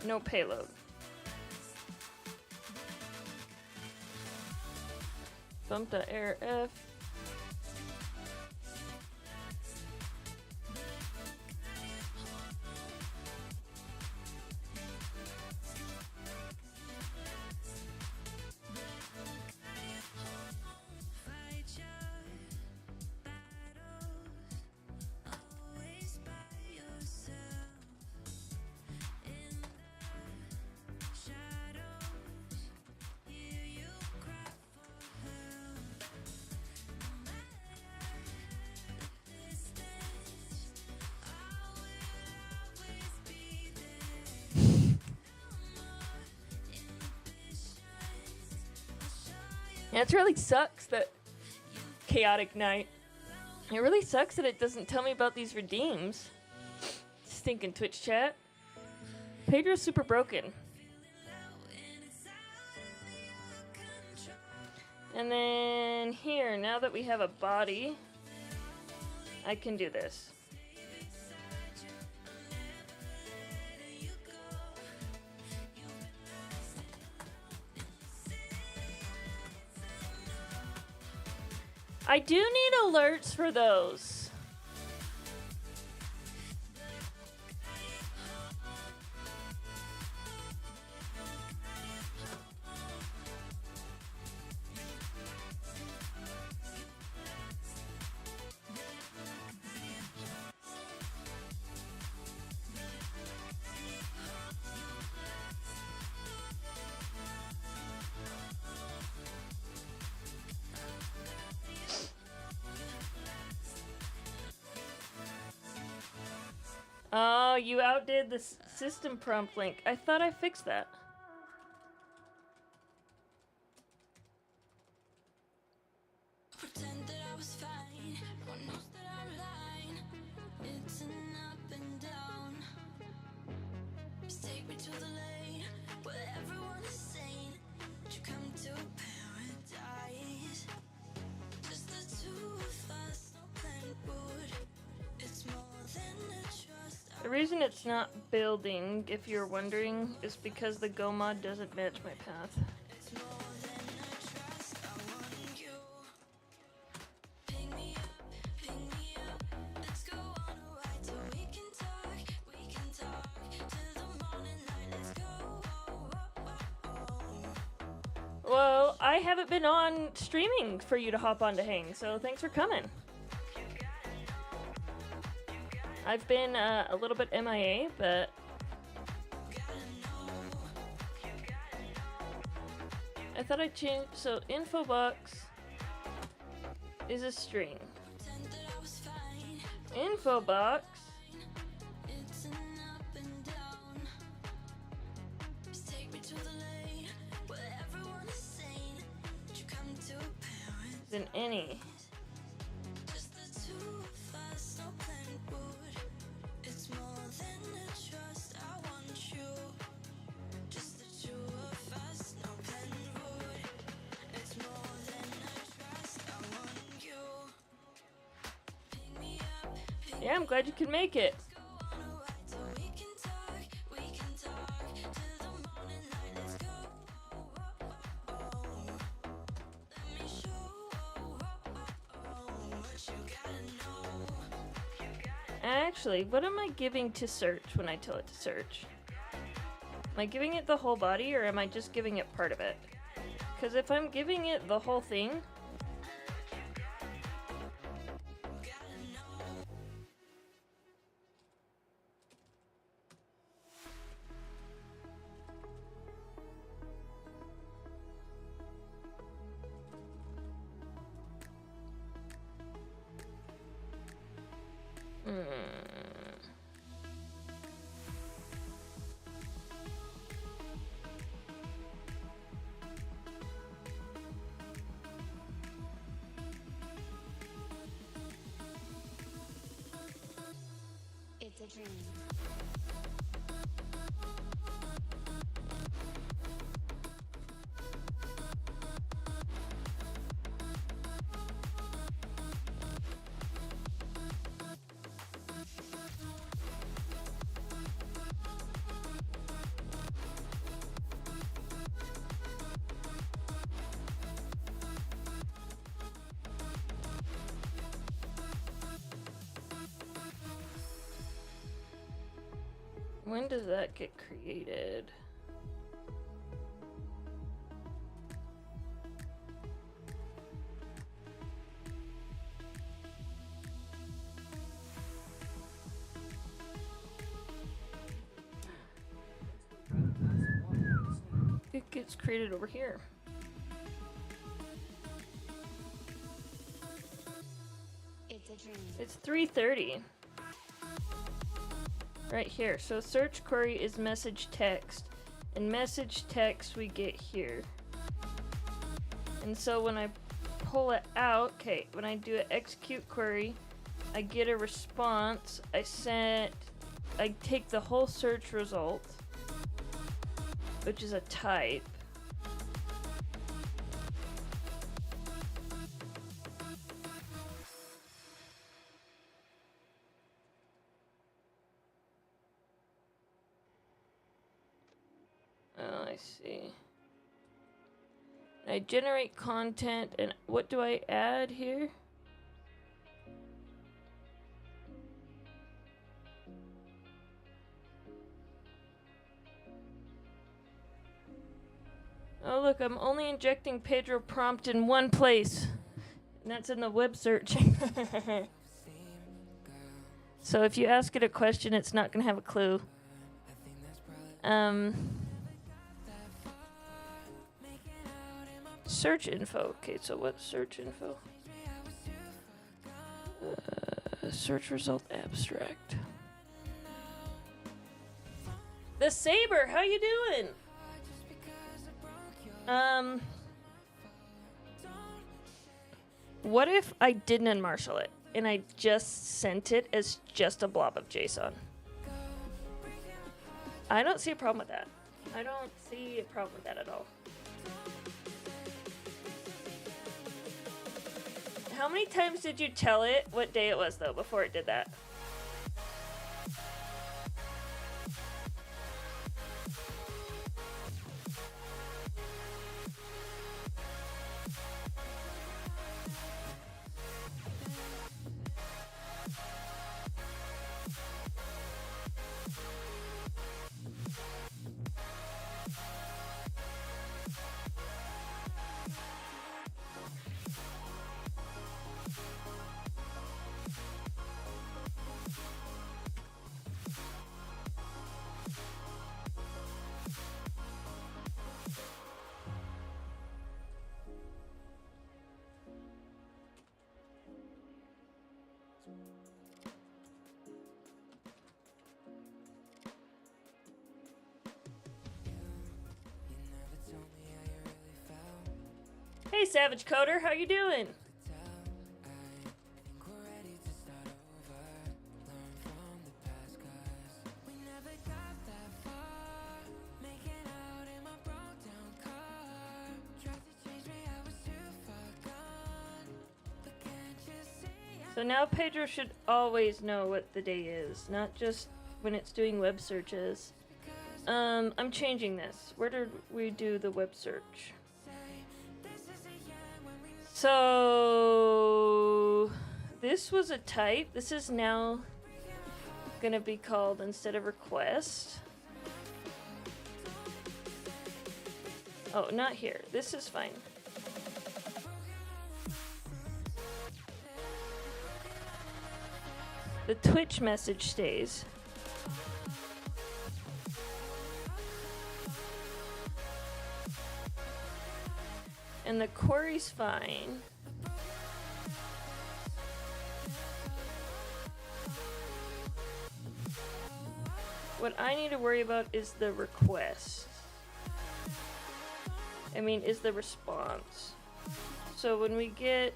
Speaker 3: No payload. Bump.error f. Yeah, it really sucks that chaotic night. It really sucks that it doesn't tell me about these redeems. Stinking Twitch chat. Pedro's super broken. And then here, now that we have a body, I can do this. I do need alerts for those. Oh, you outdid the system prompt link. I thought I fixed that.
Speaker 1: Pretend that I was fine. One knows that I'm lying. It's an up and down. Just take me to the lane where everyone is sane. You come to paradise. Just the two of us, no plan would. It's more than a trust.
Speaker 3: The reason it's not building, if you're wondering, is because the Go mod doesn't match my path.
Speaker 1: It's more than a trust. I want you. Pick me up, let's go on a ride so we can talk till the morning light. Let's go.
Speaker 3: Well, I haven't been on streaming for you to hop on to hang, so thanks for coming. I've been a little bit MIA, but I thought I'd change. So info box is a string. Info box
Speaker 1: It's an up and down. Just take me to
Speaker 3: Than any. Yeah, I'm glad you can make it. Actually, what am I giving to search when I tell it to search? Am I giving it the whole body, or am I just giving it part of it? Because if I'm giving it the whole thing,
Speaker 1: It's a dream.
Speaker 3: when does that get created? It gets created over here.
Speaker 1: It's a dream.
Speaker 3: It's 3:30. Right here. So search query is message text, and message text we get here. And so when I pull it out, okay, when I do an execute query, I get a response. I take the whole search result, which is a type. Oh, I see. I generate content, and what do I add here? Oh look, I'm only injecting Pedro prompt in one place, and that's in the web search. So if you ask it a question, it's not gonna have a clue. Search info. Okay, so what's search info? Search result abstract. The Saber, how you doing? What if I didn't unmarshal it and I just sent it as just a blob of JSON? I don't see a problem with that. I don't see a problem with that at all. How many times did you tell it what day it was, though, before it did that? Hey, Savage Coder, how you doing? So now Pedro should always know what the day is, not just when it's doing web searches. I'm changing this. Where did we do the web search? So this was a type. This is now gonna be called, instead of request. Oh, not here. This is fine. The Twitch message stays. And the query's fine. What I need to worry about is the request. I mean, is the response. So when we get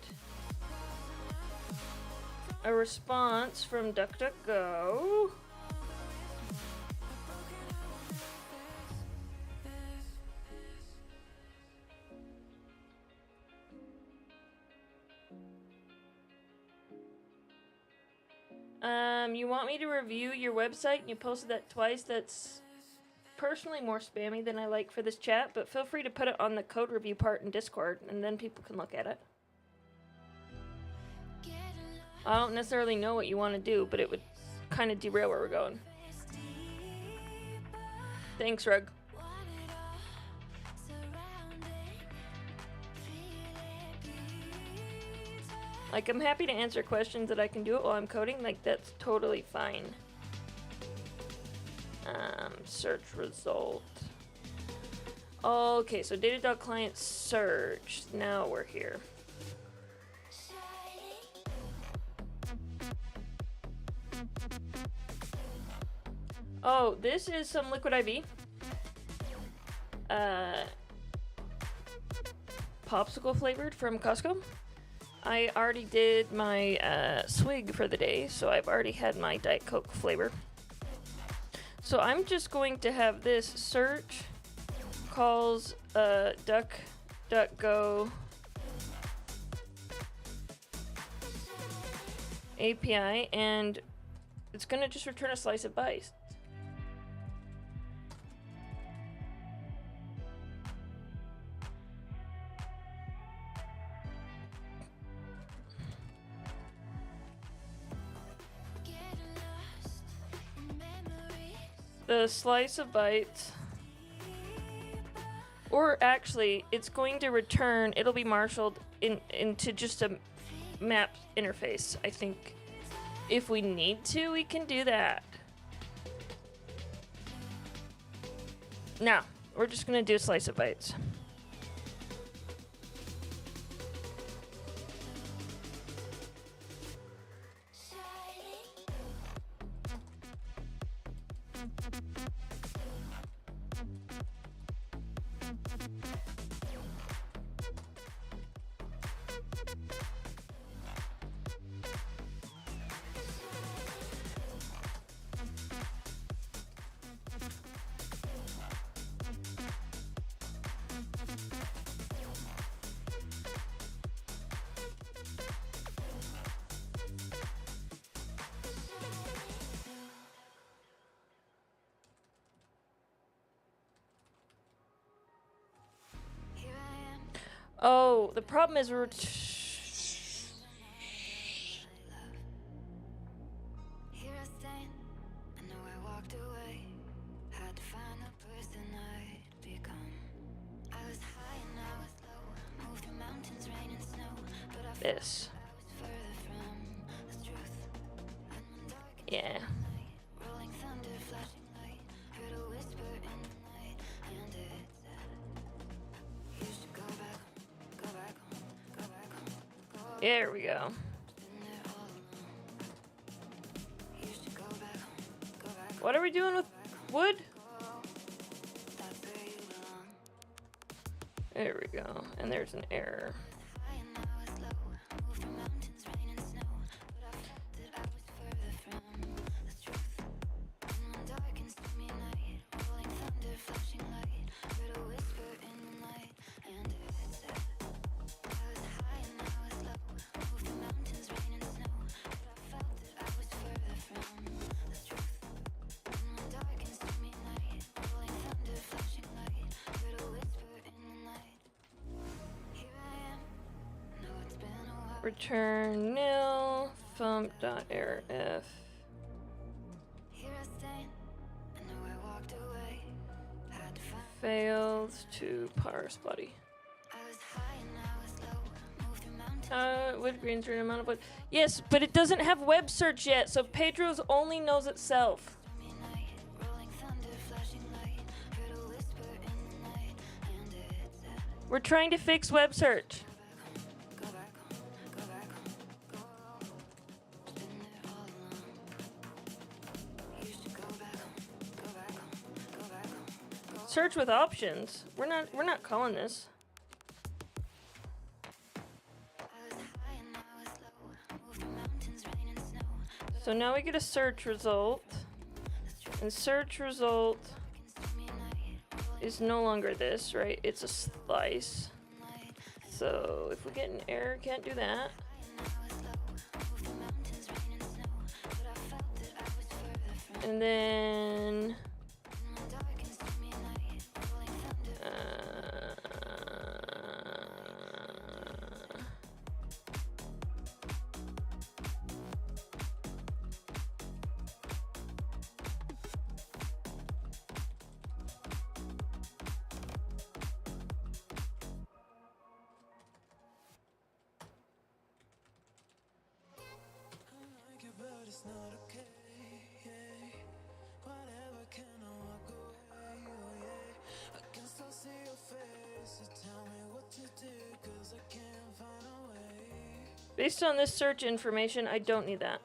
Speaker 3: a response from DuckDuckGo, you want me to review your website and you posted that twice. That's personally more spammy than I like for this chat, but feel free to put it on the code review part in Discord and then people can look at it. I don't necessarily know what you want to do, but it would kind of derail where we're going. Thanks, Rug. Like, I'm happy to answer questions that I can do it while I'm coding. Like, that's totally fine. Search result. Okay, so data.client search. Now we're here. Oh, this is some liquid IV. Popsicle flavored from Costco. I already did my swig for the day, so I've already had my Diet Coke flavor. So I'm just going to have this search calls DuckDuckGo API, and it's going to just return a slice of bytes. The slice of bytes, or actually it's going to return, it'll be marshaled into just a map interface. I think if we need to, we can do that. Now we're just gonna do a slice of bytes. Oh, the problem is we're...
Speaker 1: Here I stand, I know I walked away. Had to find the person I'd become. I was high and I was low. Moved through mountains, rain and snow. But I
Speaker 3: this.
Speaker 1: I was further from the truth. And when dark and
Speaker 3: Yeah.
Speaker 1: night, rolling thunder, flashing light, heard a whisper in the night, and it said, you should go back home, go back home, go back home, go back home.
Speaker 3: There we go.
Speaker 1: Been there all alone. You should go back home, go back home.
Speaker 3: What are we doing with wood?
Speaker 1: That's where you belong.
Speaker 3: There we go. And there's an error. Return nil thump.errorf. Failed to parse body. Wood greens are an amount of wood. Yes, but it doesn't have web search yet, so Pedro's only knows itself. We're trying to fix web search. Search with options. We're not calling this. So now we get a search result, and search result is no longer this, right? It's a slice. So if we get an error, can't do that. And then based on this search information, I don't need that.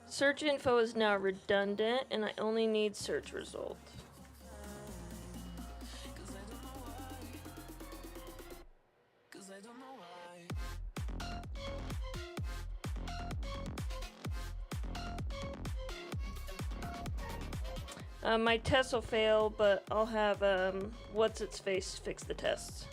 Speaker 3: Search info is now redundant, and I only need search result. My test will fail, but I'll have what's its face fix the tests.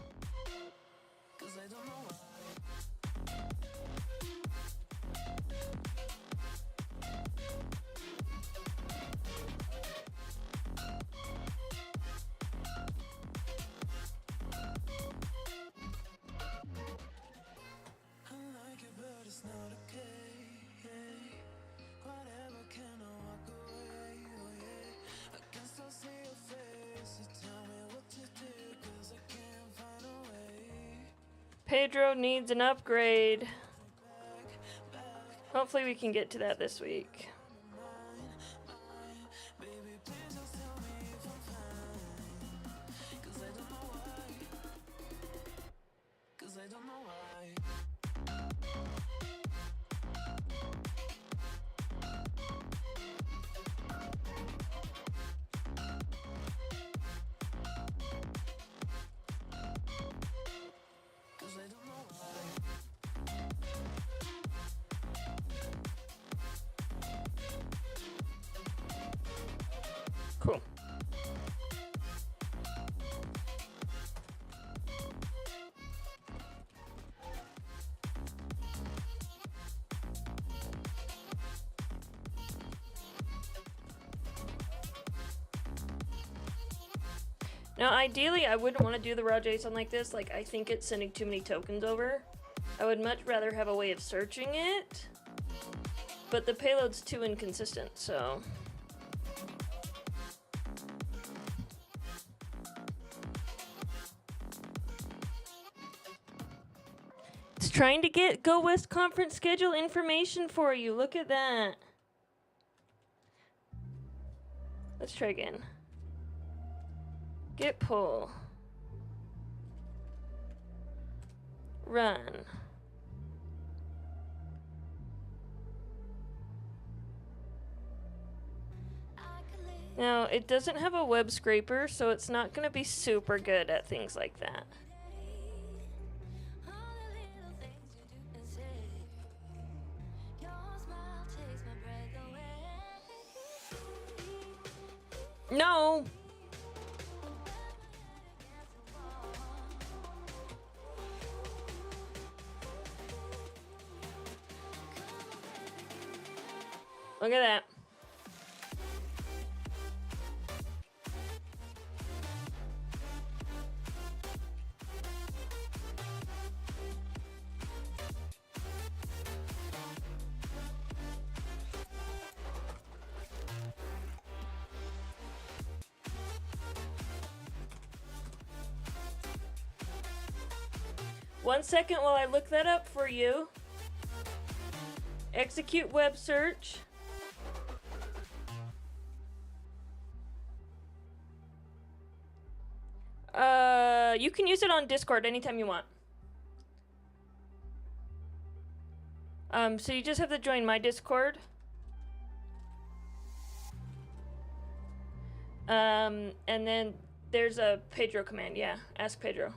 Speaker 3: Pedro needs an upgrade. Hopefully we can get to that this week. Cool. Now, ideally, I wouldn't want to do the raw JSON like this. Like, I think it's sending too many tokens over. I would much rather have a way of searching it, but the payload's too inconsistent, so... It's trying to get Go West conference schedule information for you. Look at that. Let's try again. Get pull. Run. Now, it doesn't have a web scraper, so it's not going to be super good at things like that. No! Look at that. One second while I look that up for you. Execute web search. You can use it on Discord anytime you want. So you just have to join my Discord. And then there's a Pedro command. Yeah, ask Pedro.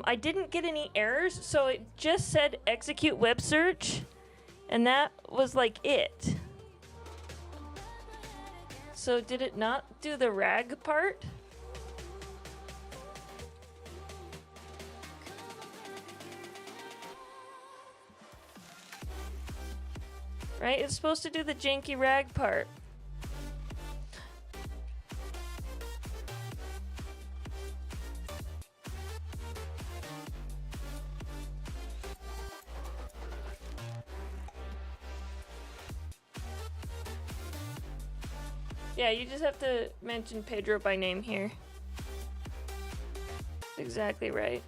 Speaker 3: I didn't get any errors, so it just said execute web search, and that was like it. So did it not do the rag part? Right, it's supposed to do the janky rag part. Yeah, you just have to mention Pedro by name here. Exactly right.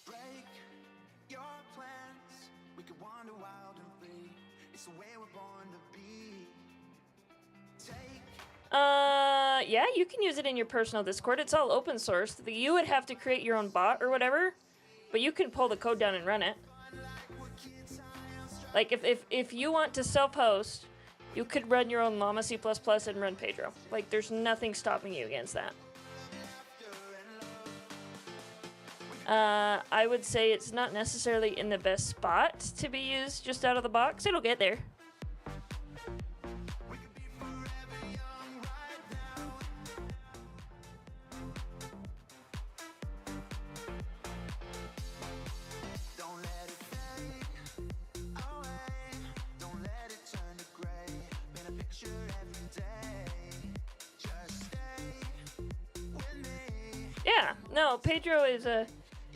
Speaker 2: Break your plans. We could wander wild and free. It's the way we're born to be.
Speaker 3: Yeah, you can use it in your personal Discord. It's all open source. You would have to create your own bot or whatever, but you can pull the code down and run it. Like, if you want to self-host, you could run your own Llama C++ and run Pedro. Like, there's nothing stopping you against that. I would say it's not necessarily in the best spot to be used just out of the box. It'll get there. Yeah, no, Pedro is a...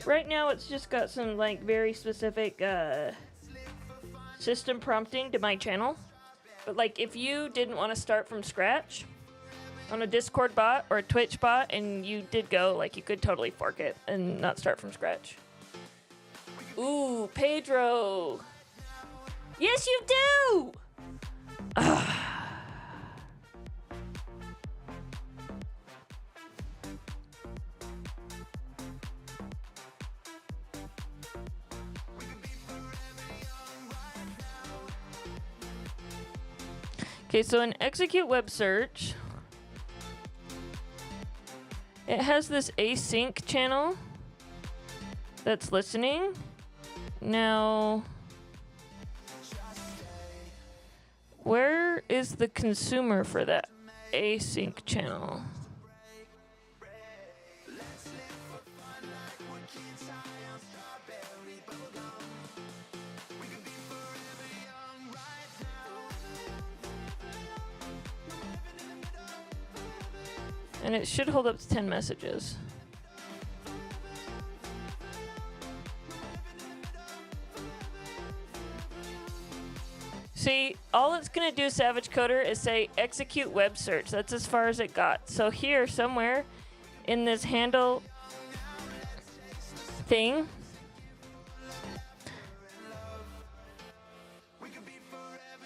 Speaker 3: Right now it's just got some, like, very specific, system prompting to my channel. But, like, if you didn't want to start from scratch on a Discord bot or a Twitch bot and you did go, like, you could totally fork it and not start from scratch. Ooh, Pedro! Yes, you do! Okay, so in execute web search, it has this async channel that's listening. Now, where is the consumer for that async channel? And it should hold up to 10 messages. See, all it's going to do, Savage Coder, is say execute web search. That's as far as it got. So here, somewhere in this handle thing.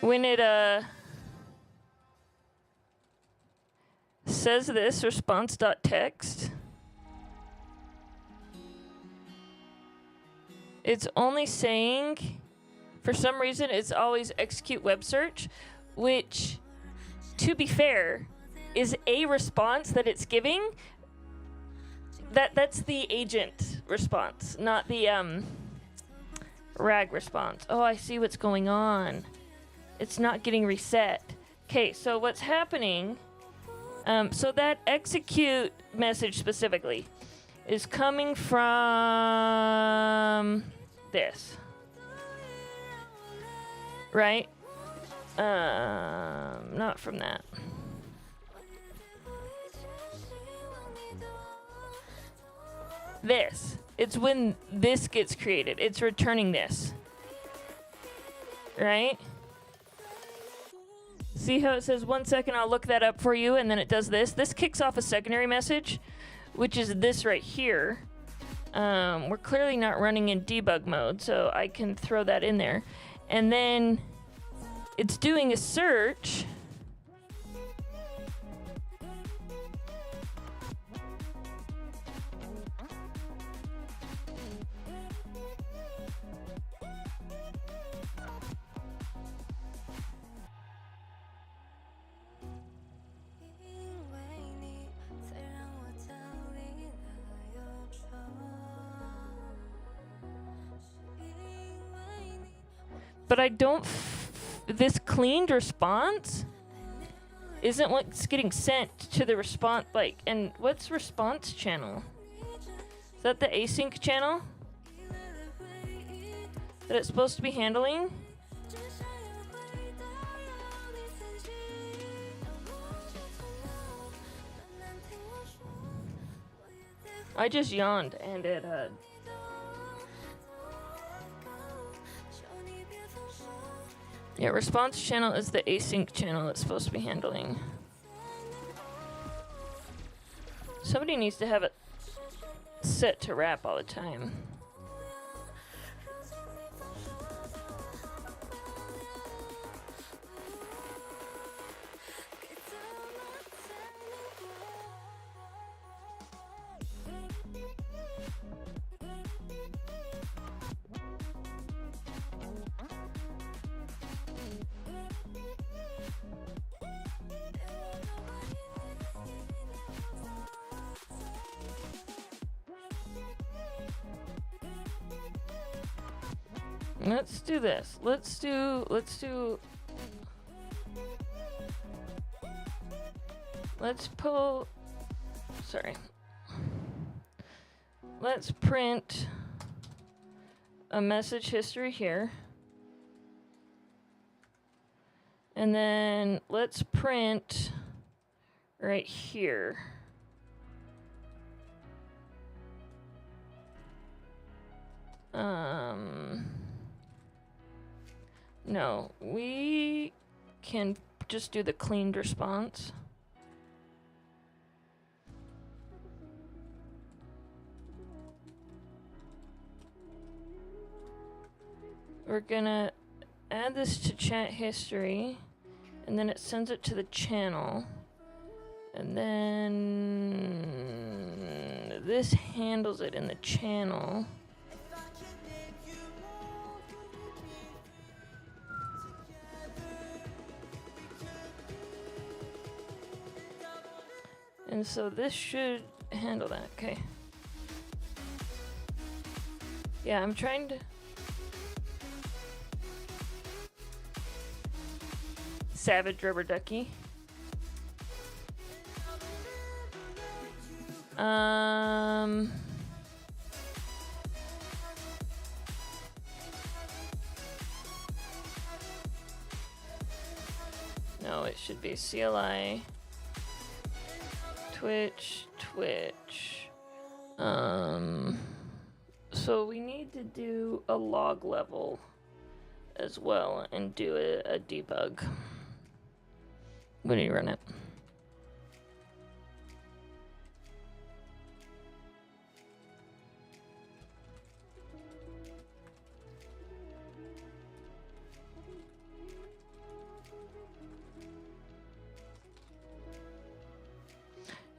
Speaker 3: When it says this response.text, it's only saying, for some reason, it's always execute web search, which, to be fair, is a response that it's giving. That's the agent response, not the RAG response. Oh, I see what's going on. It's not getting reset. Okay, so what's happening? So that execute message specifically is coming from this, right? Not from that. This. It's when this gets created. It's returning this. Right? See how it says 1 second, I'll look that up for you, and then it does this? This kicks off a secondary message, which is this right here. We're clearly not running in debug mode, so I can throw that in there. And then it's doing a search. But I don't. This cleaned response isn't what's getting sent to the response. Like, and what's response channel? Is that the async channel that it's supposed to be handling? I just yawned and it yeah, response channel is the async channel it's supposed to be handling. Somebody needs to have it set to wrap all the time. Let's do this. Let's pull, sorry. Let's print a message history here. And then let's print right here. No, we can just do the cleaned response. We're gonna add this to chat history, and then it sends it to the channel. And then this handles it in the channel. And so this should handle that, okay. Yeah, I'm trying to... Savage rubber ducky. No, it should be CLI. Twitch. So we need to do a log level as well and do a debug. When do you run it?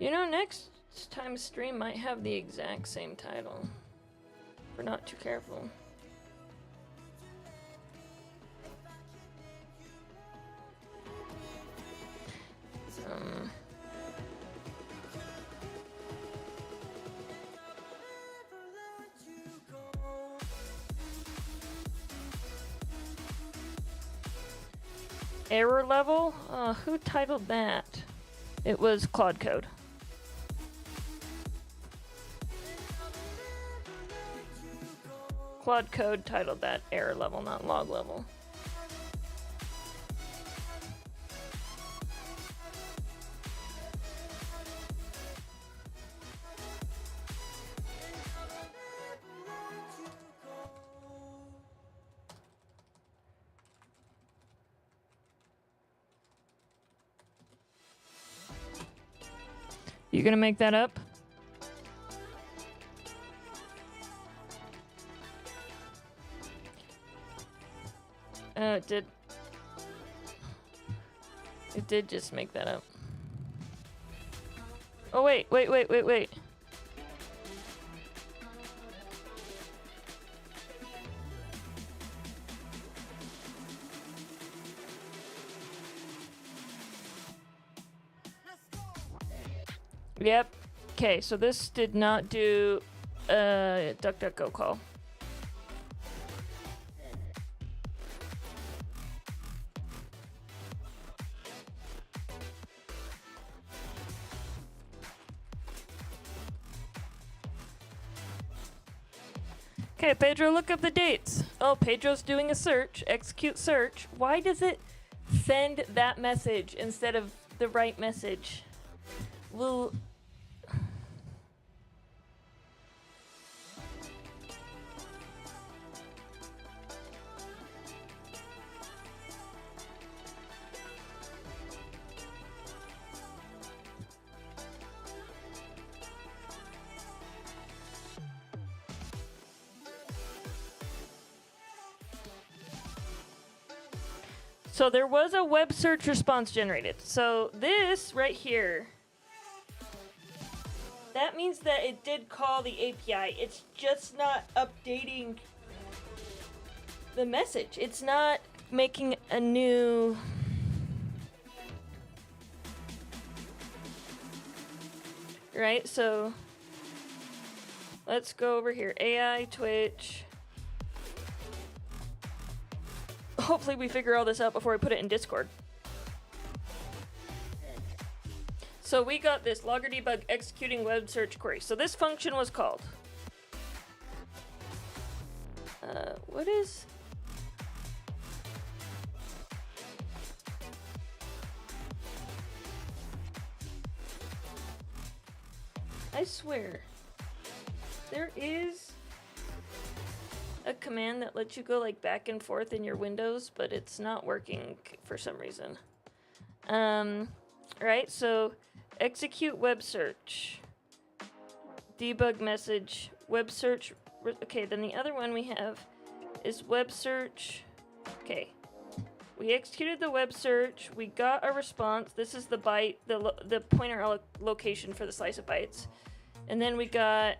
Speaker 3: You know, next time's stream might have the exact same title. If we're not too careful. Error level? Who titled that? It was Claude Code. Claude Code titled that error level, not log level. You gonna make that up? It did. It did just make that up. Oh, wait. Yep. Okay, so this did not do a DuckDuckGo call. Okay, Pedro, look up the dates. Oh, Pedro's doing a search. Execute search. Why does it send that message instead of the right message? Well... So there was a web search response generated. So this right here, that means that it did call the API. It's just not updating the message. It's not making a new... Right, so let's go over here. AI, Twitch... Hopefully we figure all this out before we put it in Discord. So we got this logger debug executing web search query. So this function was called. What is? I swear, there is a command that lets you go like back and forth in your windows, but it's not working for some reason. Right, so execute web search, debug message, web search. Okay, then the other one we have is web search. Okay, we executed the web search, we got a response. This is the byte, the pointer location for the slice of bytes. And then we got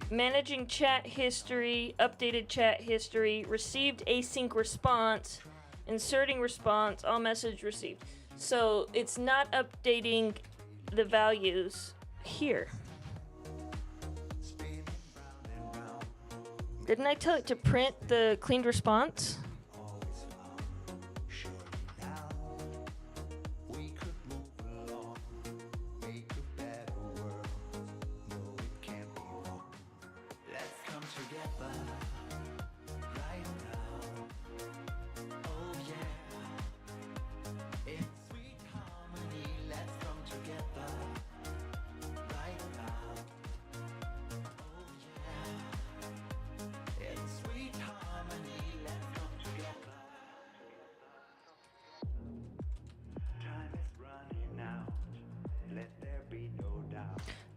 Speaker 3: managing chat history, updated chat history, received async response, inserting response, all message received. So it's not updating the values here. Didn't I tell it to print the cleaned response?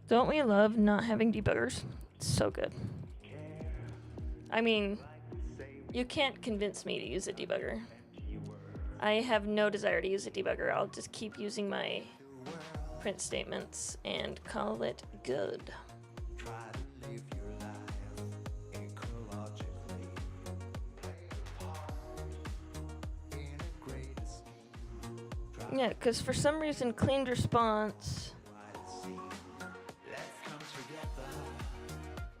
Speaker 3: Don't we love not having debuggers? It's so good. I mean, you can't convince me to use a debugger. I have no desire to use a debugger. I'll just keep using my print statements and call it good.
Speaker 2: Try to live your life ecologically. Play a part in a greater scheme.
Speaker 3: Yeah, because for some reason cleaned response
Speaker 2: Let's come together.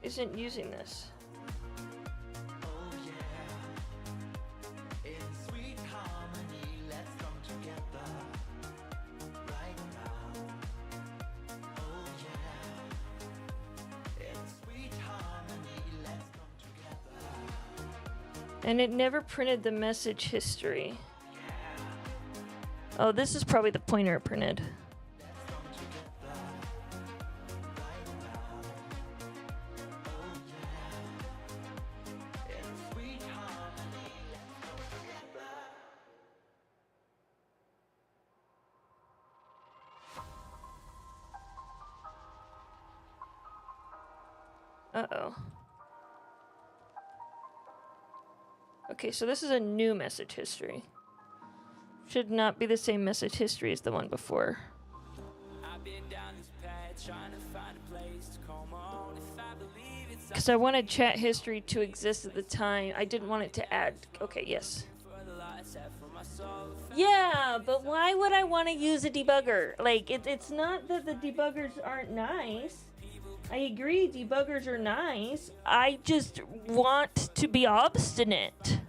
Speaker 3: isn't using this.
Speaker 2: Oh yeah. In sweet harmony, let's come together. Right now. Oh yeah. In sweet harmony, let's come together.
Speaker 3: And it never printed the message history. Oh, this is probably the pointer it printed. Uh-oh. Okay, so this is a new message history. Should not be the same message history as the one before. Because I wanted chat history to exist at the time. I didn't want it to add. Okay, yes. Yeah, but why would I want to use a debugger? Like, it's not that the debuggers aren't nice. I agree, debuggers are nice. I just want to be obstinate.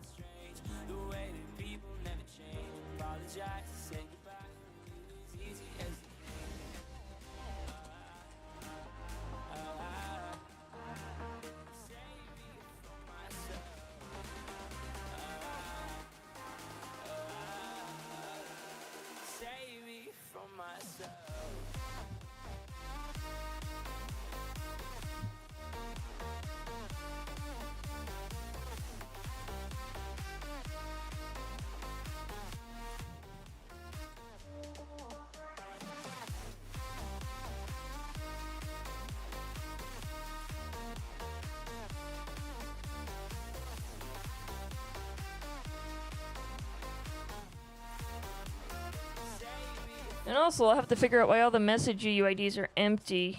Speaker 3: And also, I'll have to figure out why all the message UUIDs are empty.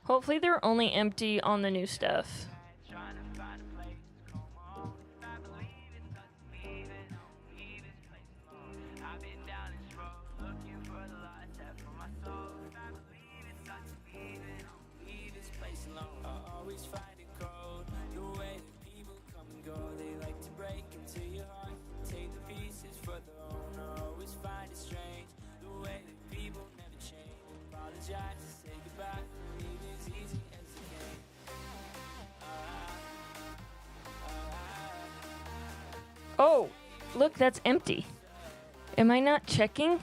Speaker 3: Hopefully, they're only empty on the new stuff. Oh, look, that's empty. Am I not checking?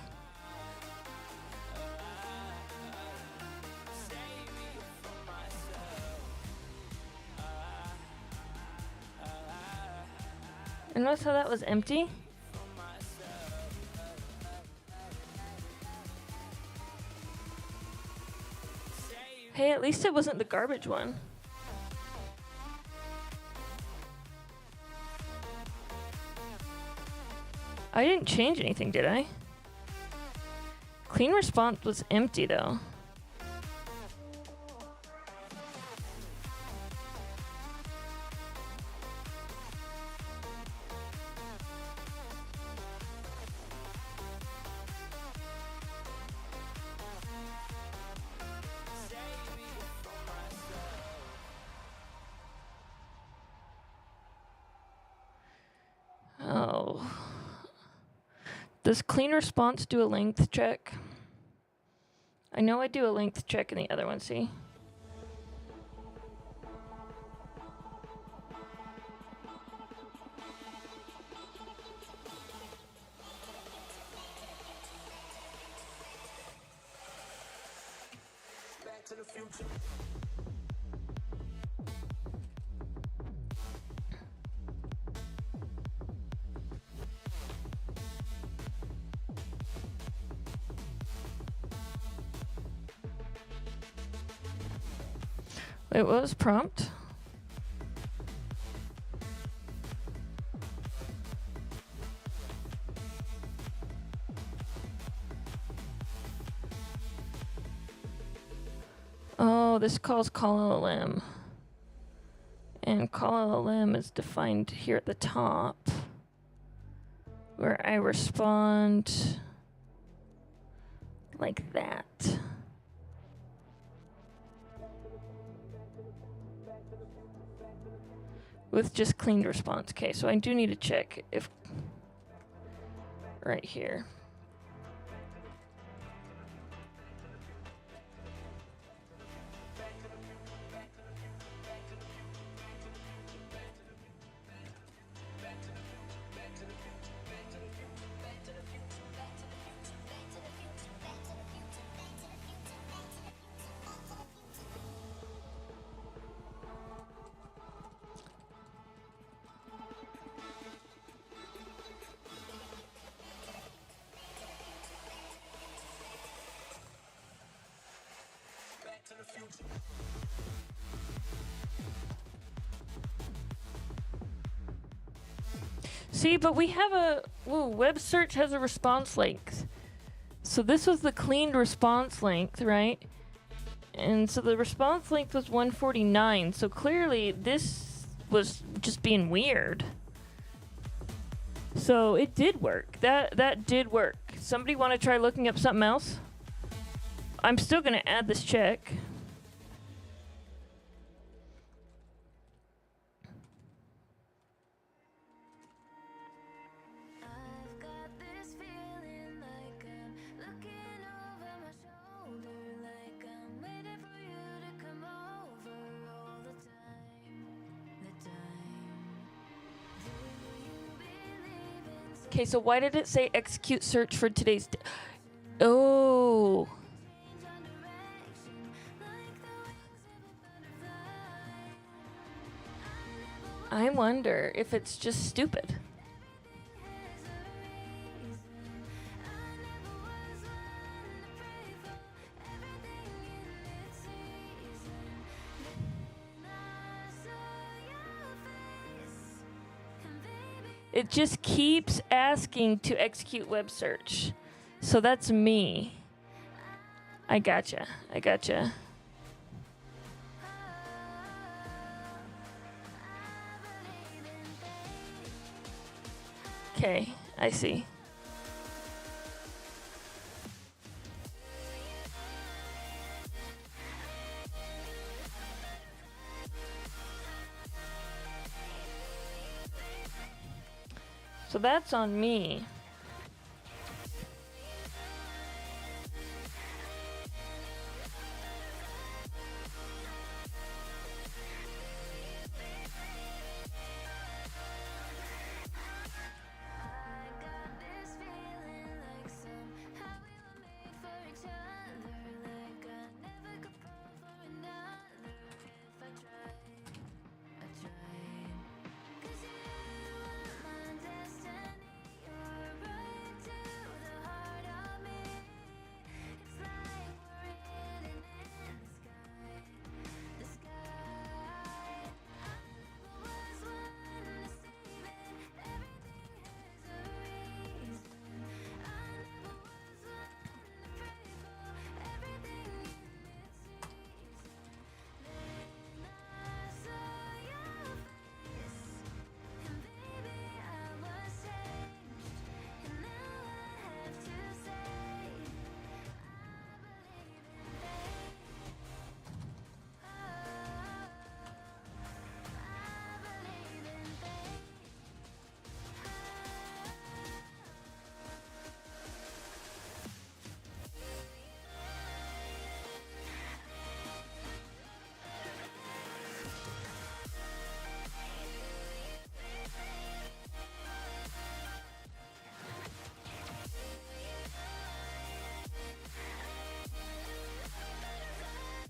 Speaker 3: And notice how that was empty? Hey, at least it wasn't the garbage one. I didn't change anything, did I? Clean response was empty, though. Oh. Does clean response do a length check? I know I do a length check in the other one, see?
Speaker 2: Back to the future.
Speaker 3: Wait, what was prompt? Oh, this calls call LLM. And call LLM is defined here at the top, where I respond like that. With just cleaned response. Okay, so I do need to check if right here. See, but we have a web search has a response length. So this was the cleaned response length, right? And so the response length was 149. So clearly this was just being weird. So it did work. That did work. Somebody want to try looking up something else? I'm still going to add this check.
Speaker 1: I've got this feeling like I'm looking over my shoulder, like I'm waiting for you to come over all the time. Do you believe in
Speaker 3: Okay, so why did it say execute search for today's oh.
Speaker 1: change on direction, like the wings of a butterfly?
Speaker 3: I wonder if it's just stupid. It just keeps asking to execute web search. So that's me. I gotcha. Okay, I see. So that's on me.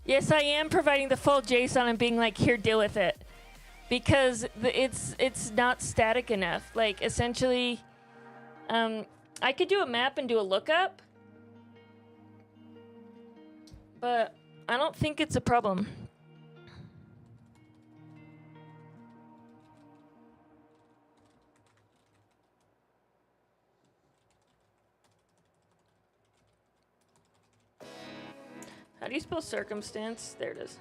Speaker 3: Yes, I am providing the full JSON and being like, here, deal with it. Because it's not static enough. Like, essentially, I could do a map and do a lookup. But I don't think it's a problem. How do you spell circumstance? There it is.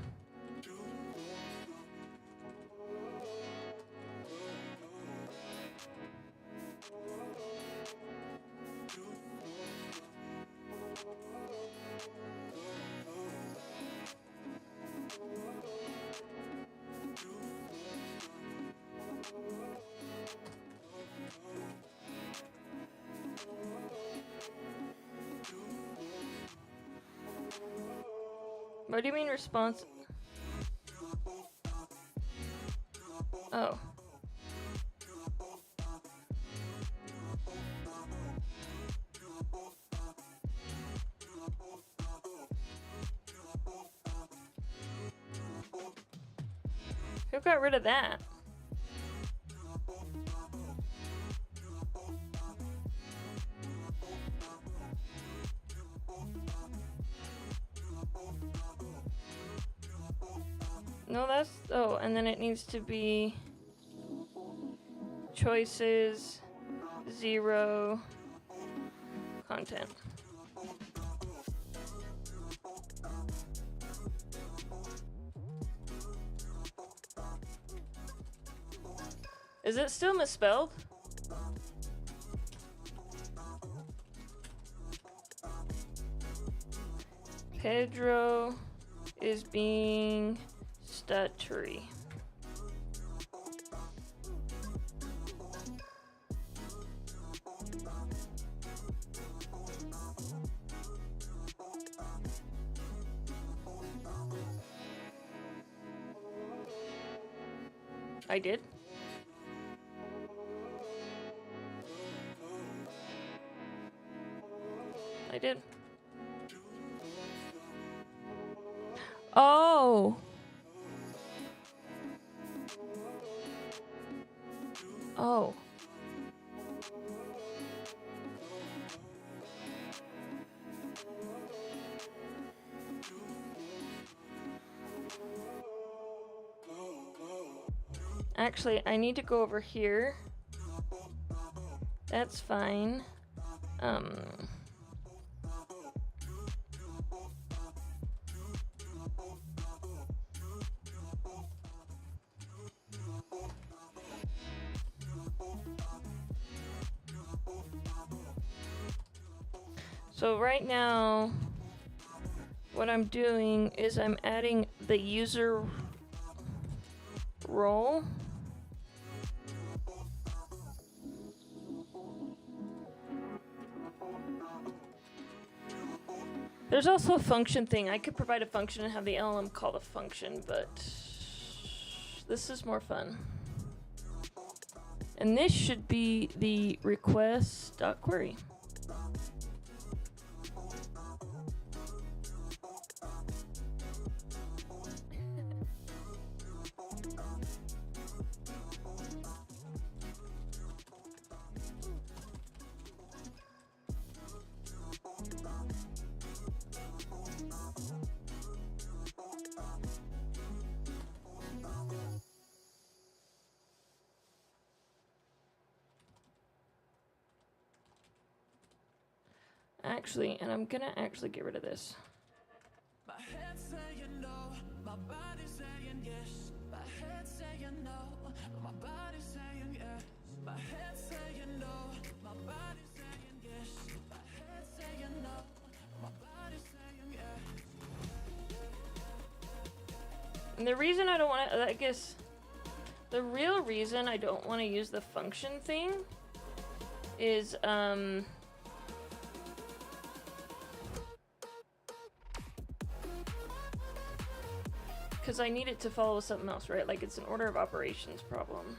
Speaker 3: What do you mean response? Oh. Who got rid of that? No, that's... Oh, and then it needs to be... choices, 0, content. Is it still misspelled? Pedro is being stuttery. I did. I did. Oh. Oh. Actually, I need to go over here. That's fine. So right now, what I'm doing is I'm adding the user role. There's also a function thing. I could provide a function and have the LLM call the function, but this is more fun. And this should be the request.query. Actually, and I'm gonna actually get rid of this.
Speaker 2: My head saying no, my body saying yes. My head saying no, my body saying yes. My head saying no, my body saying yes. My head saying no, my body saying yes.
Speaker 3: And the reason I don't want to, I guess, the real reason I don't want to use the function thing is, because I need it to follow something else, right? Like it's an order of operations problem.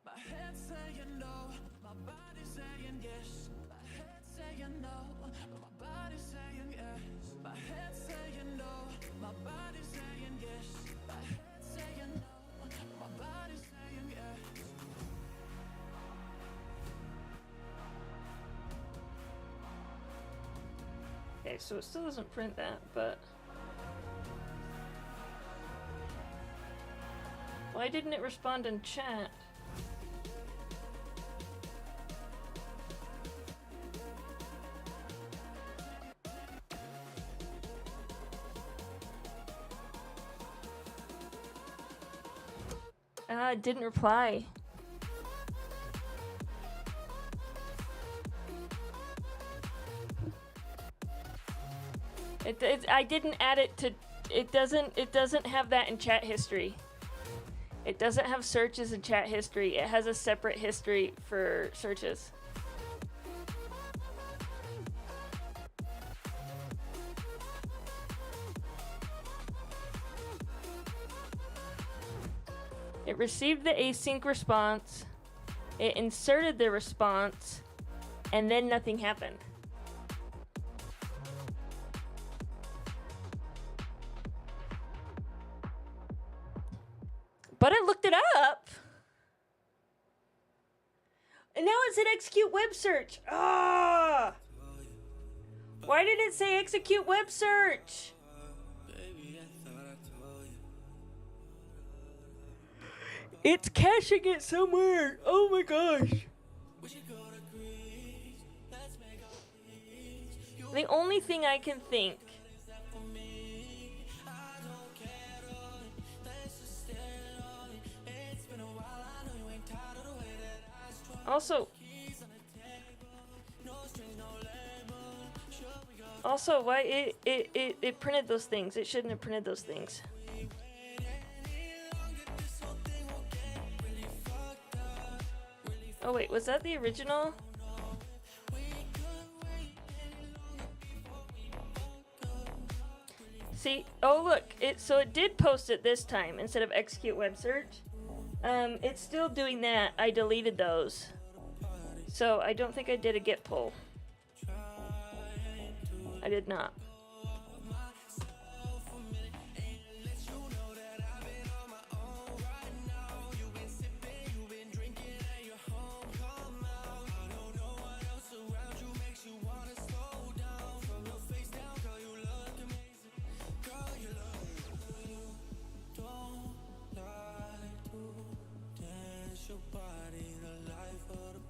Speaker 2: My head saying no, my body saying yes.
Speaker 3: Okay, so it still doesn't print that, but... Why didn't it respond in chat? It didn't reply. I didn't add it to. It doesn't have that in chat history. It doesn't have searches in chat history. It has a separate history for searches. It received the async response, it inserted the response, and then nothing happened. But I looked it up. And now it said execute web search. Ah! Why did it say execute web search? It's caching it somewhere. Oh my gosh. The only thing I can think. Also, why it printed those things? It shouldn't have printed those things. Oh wait, was that the original? See, oh look, so it did post it this time instead of execute web search. It's still doing that. I deleted those. So I don't think I did a git pull. I did not.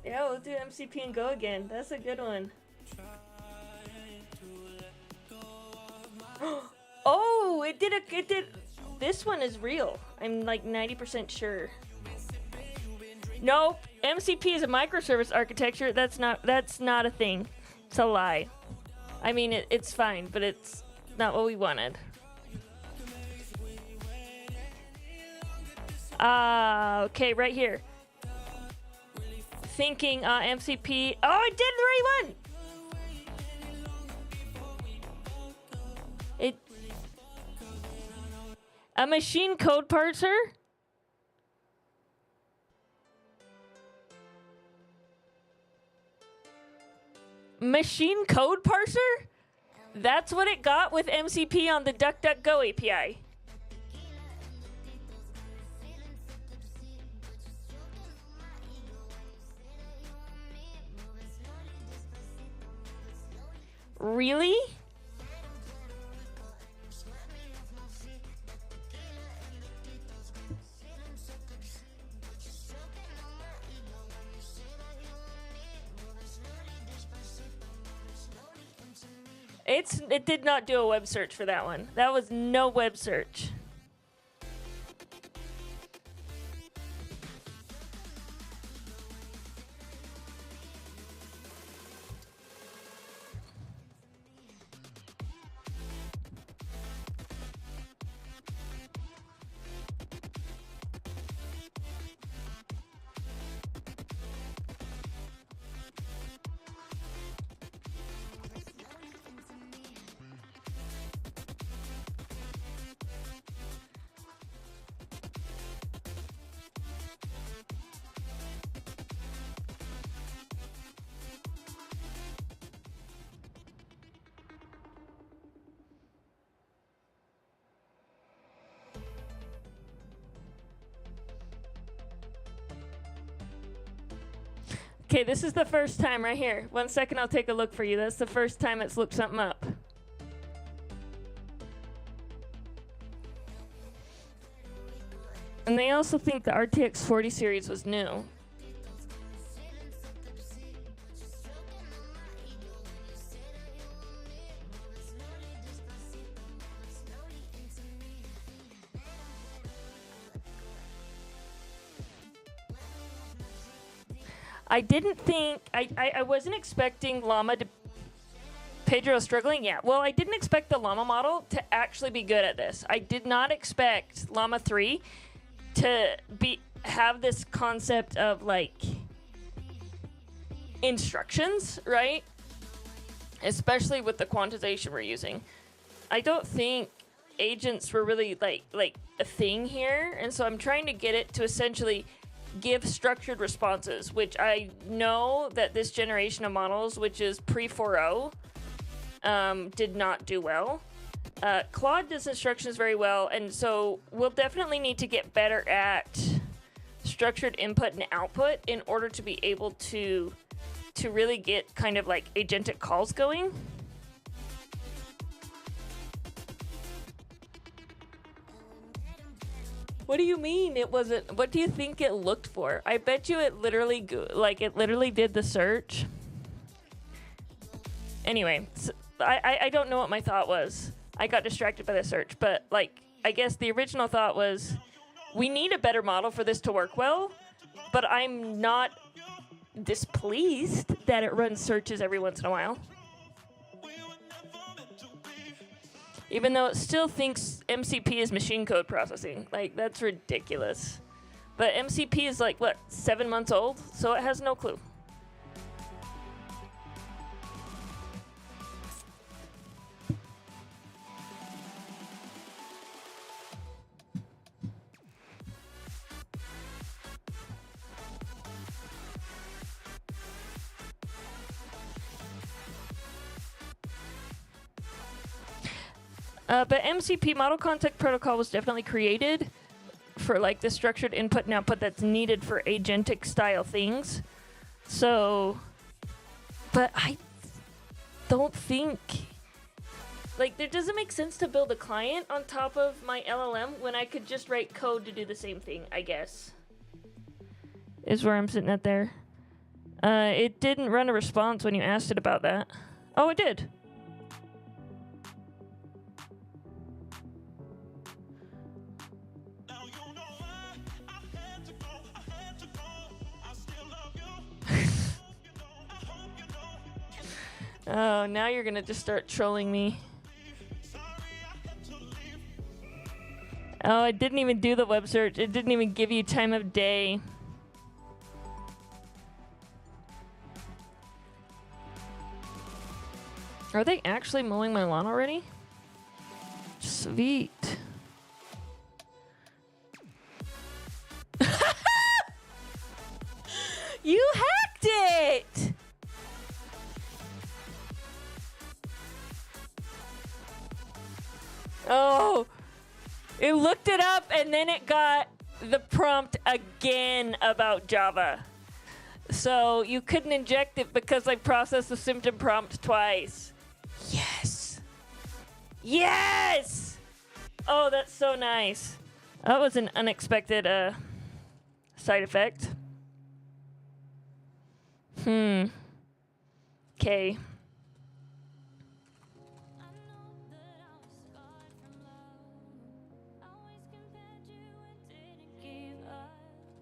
Speaker 3: Yeah, we'll do MCP and go again. That's a good one. Oh, it did. This one is real. I'm like 90% sure. Nope. MCP is a microservice architecture. That's not a thing. It's a lie. I mean, it's fine, but it's not what we wanted. Okay, right here. Thinking MCP. Oh, I did the right one. A machine code parser. Machine code parser? That's what it got with MCP on the DuckDuckGo API. Really? It did not do a web search for that one. That was no web search. Okay, this is the first time right here. 1 second, I'll take a look for you. That's the first time it's looked something up. also think the RTX 40 series was new. I didn't think, I wasn't expecting Llama to, Pedro struggling? Yeah, well, I didn't expect the Llama model to actually be good at this. I did not expect Llama 3 to have this concept of, like, instructions, right? Especially with the quantization we're using. I don't think agents were really, like a thing here, and so I'm trying to get it to essentially give structured responses, which I know that this generation of models, which is pre-4.0, did not do well. Claude does instructions very well, and so we'll definitely need to get better at structured input and output in order to be able to really get kind of like agentic calls going. What do you mean it wasn't? What do you think it looked for? I bet you it literally did the search. Anyway, so I don't know what my thought was. I got distracted by the search, but like I guess the original thought was we need a better model for this to work well, but I'm not displeased that it runs searches every once in a while. Even though it still thinks MCP is machine code processing. Like, that's ridiculous. But MCP is like, what, 7 months old? So it has no clue. But MCP, Model Context Protocol, was definitely created for like the structured input and output that's needed for agentic style things. So, but I don't think, like, there doesn't make sense to build a client on top of my LLM when I could just write code to do the same thing, I guess. Is where I'm sitting at there. It didn't run a response when you asked it about that. Oh, it did. Oh, now you're gonna just start trolling me. Oh, it didn't even do the web search. It didn't even give you time of day. Are they actually mowing my lawn already? Sweet. You hacked it! Oh, it looked it up and then it got the prompt again about Java. So you couldn't inject it because I processed the symptom prompt twice. Yes. Yes! Oh, that's so nice. That was an unexpected side effect. Okay.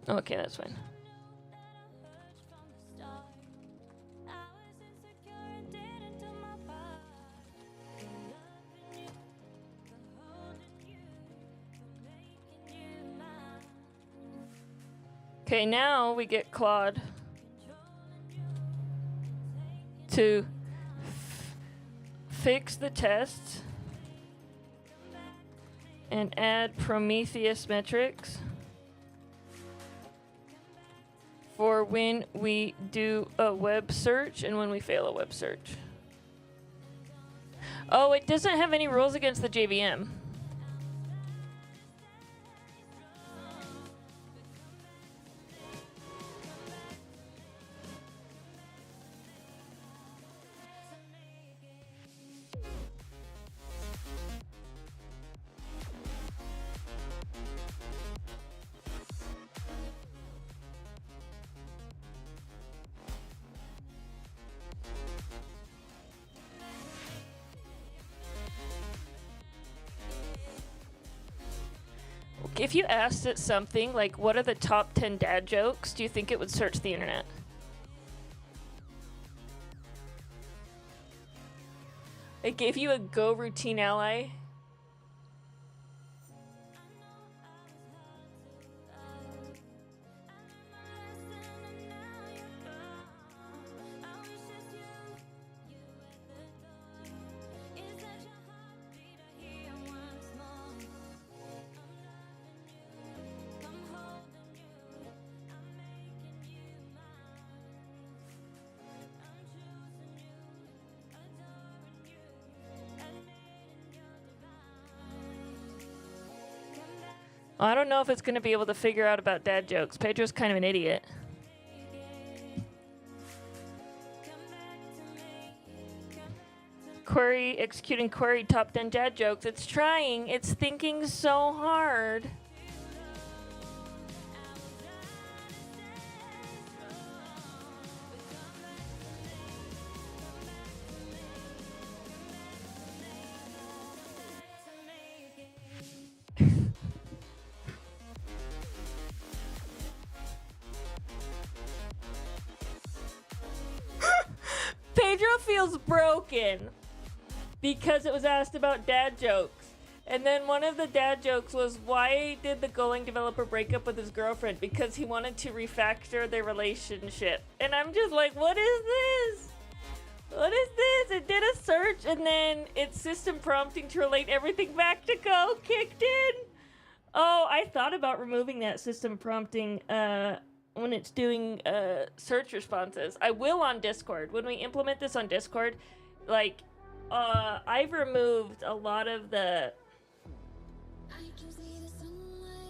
Speaker 3: Okay, that's fine. Okay, now we get Claude to fix the tests and add Prometheus metrics for when we do a web search and when we fail a web search. Oh, it doesn't have any rules against the JVM. If you asked it something like, what are the top 10 dad jokes, do you think it would search the internet? It gave you a Go routine ally. I don't know if it's going to be able to figure out about dad jokes. Pedro's kind of an idiot. Query, executing query, top 10 dad jokes. It's trying. It's thinking so hard. Pedro feels broken because it was asked about dad jokes. And then one of the dad jokes was, why did the Golang developer break up with his girlfriend? Because he wanted to refactor their relationship. And I'm just like, what is this? What is this? It did a search and then its system prompting to relate everything back to Go kicked in. Oh, I thought about removing that system prompting when it's doing search responses. I will on Discord. When we implement this on Discord, like, I've removed a lot of the...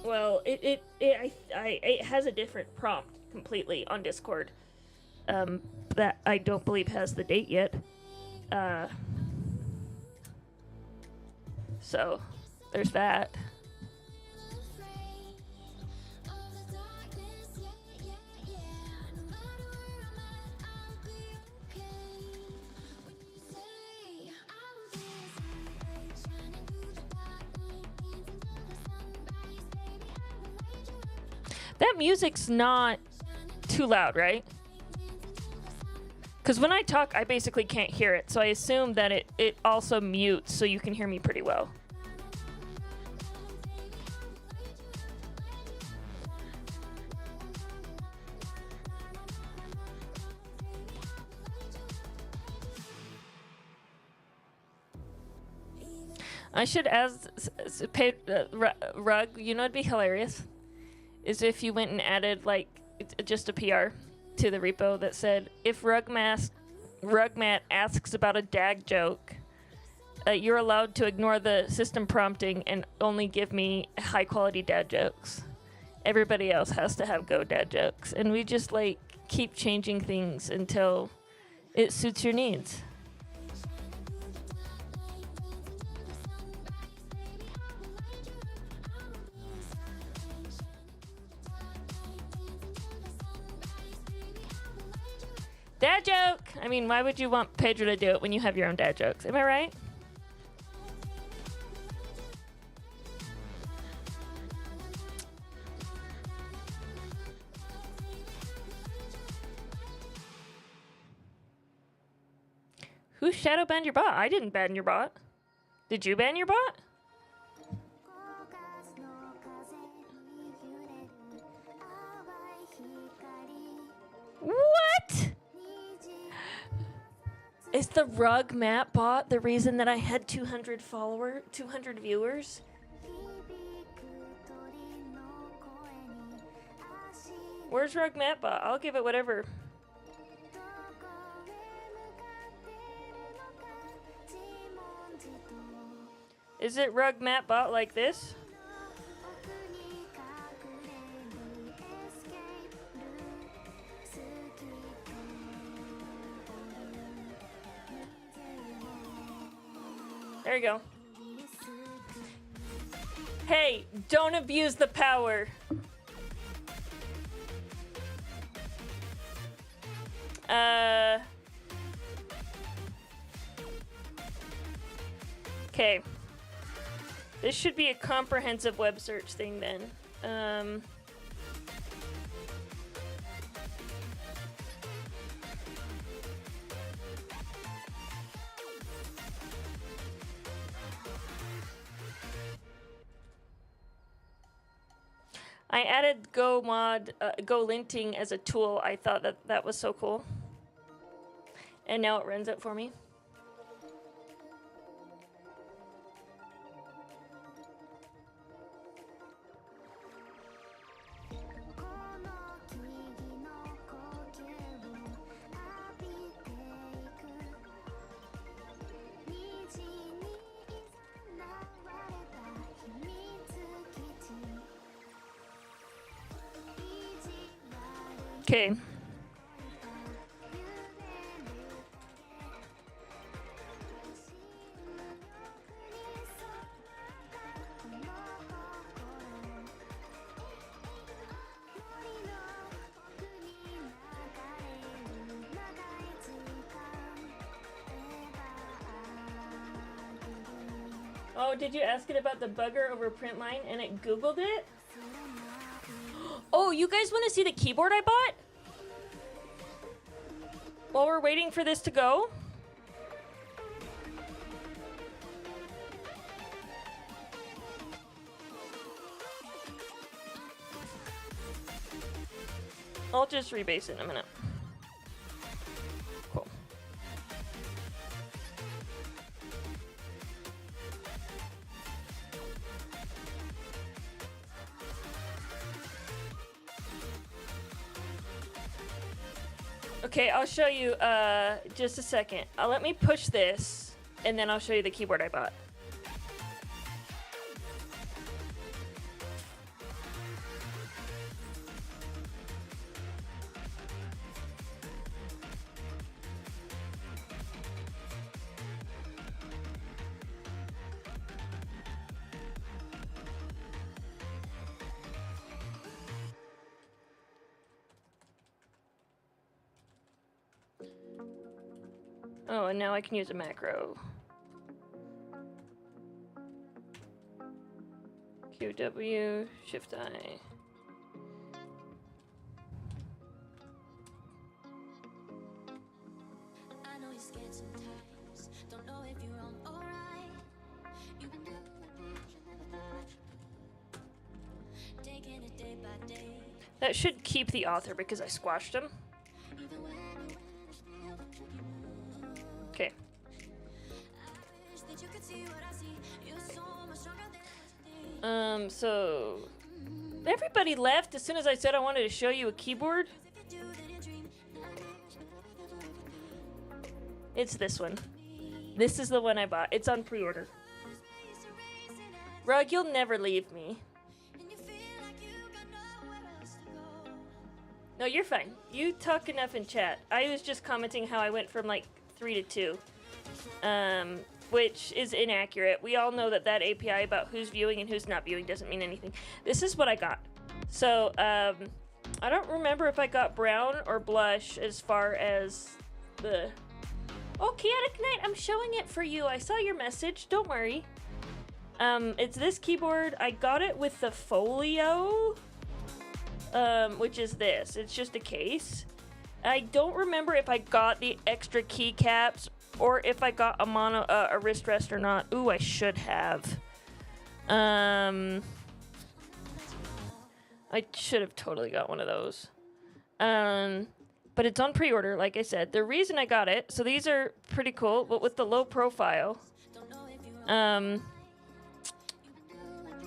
Speaker 3: Well, it has a different prompt completely on Discord that I don't believe has the date yet. So, there's that. That music's not too loud, right? Because when I talk, I basically can't hear it, so I assume that it also mutes so you can hear me pretty well. I should ask Rug, you know, it'd be hilarious is if you went and added like just a PR to the repo that said, if Rugmat asks about a dad joke, you're allowed to ignore the system prompting and only give me high quality dad jokes. Everybody else has to have Go dad jokes. And we just like keep changing things until it suits your needs. Dad joke! I mean, why would you want Pedro to do it when you have your own dad jokes? Am I right? Who shadow banned your bot? I didn't ban your bot. Did you ban your bot? What? Is the Rugmat bot the reason that I had 200 viewers? Where's Rugmat bot? I'll give it whatever. Is it Rugmat bot like this? There you go. Hey, don't abuse the power. Okay. This should be a comprehensive web search thing then. I added Go linting as a tool. I thought that was so cool. And now it runs it for me. Okay. Oh, did you ask it about the bugger over print line and it Googled it? Oh, you guys want to see the keyboard I bought? While we're waiting for this to go? I'll just rebase it in a minute. Cool. Okay, I'll show you just a second. Let me push this, and then I'll show you the keyboard I bought. Oh, and now I can use a macro. QW, Shift I.
Speaker 1: I know you're scared sometimes. Don't know if you're wrong or right. You can do it, you never thought. Taking it day by day.
Speaker 3: That should keep the author because I squashed him.
Speaker 1: Even when you still the tricky move.
Speaker 3: Okay.
Speaker 1: I wish that you could see what I see. You're so much stronger than what you think.
Speaker 3: So everybody left as soon as I said I wanted to show you a keyboard.
Speaker 1: If you do, then you dream.
Speaker 3: It's this one. This is the one I bought. It's on pre-order. Rug, you'll never leave me.
Speaker 1: And you feel like you got nowhere else to go.
Speaker 3: No, you're fine. You talk enough in chat. I was just commenting how I went from like 3 to 2. Which is inaccurate. We all know that API about who's viewing and who's not viewing doesn't mean anything. This is what I got. So, I don't remember if I got brown or blush as far as the... Oh, Chaotic Knight, I'm showing it for you. I saw your message. Don't worry. It's this keyboard. I got it with the folio, which is this. It's just a case. I don't remember if I got the extra keycaps or if I got a wrist rest or not. Ooh, I should have. I should have totally got one of those. But it's on pre-order, like I said. The reason I got it, so these are pretty cool, but with the low profile,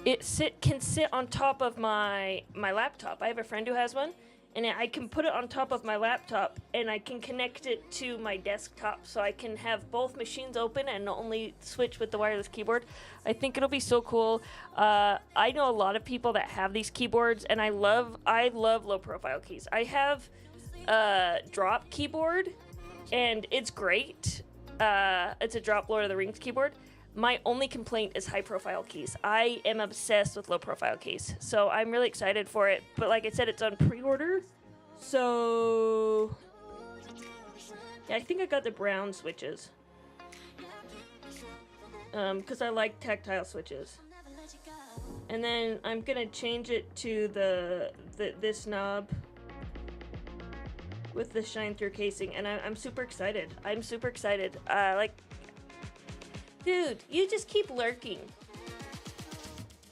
Speaker 3: it can sit on top of my laptop. I have a friend who has one, and I can put it on top of my laptop, and I can connect it to my desktop, so I can have both machines open and only switch with the wireless keyboard. I think it'll be so cool. I know a lot of people that have these keyboards, and I love low profile keys. I have drop keyboard, and it's great. It's a drop Lord of the Rings keyboard. My only complaint is high profile keys. I am obsessed with low profile keys, so I'm really excited for it. But like I said, it's on pre-order, so yeah, I think I got the brown switches because I like tactile switches. And then I'm gonna change it to this knob with the shine through casing, and I'm super excited. I'm super excited. Like, dude, you just keep lurking.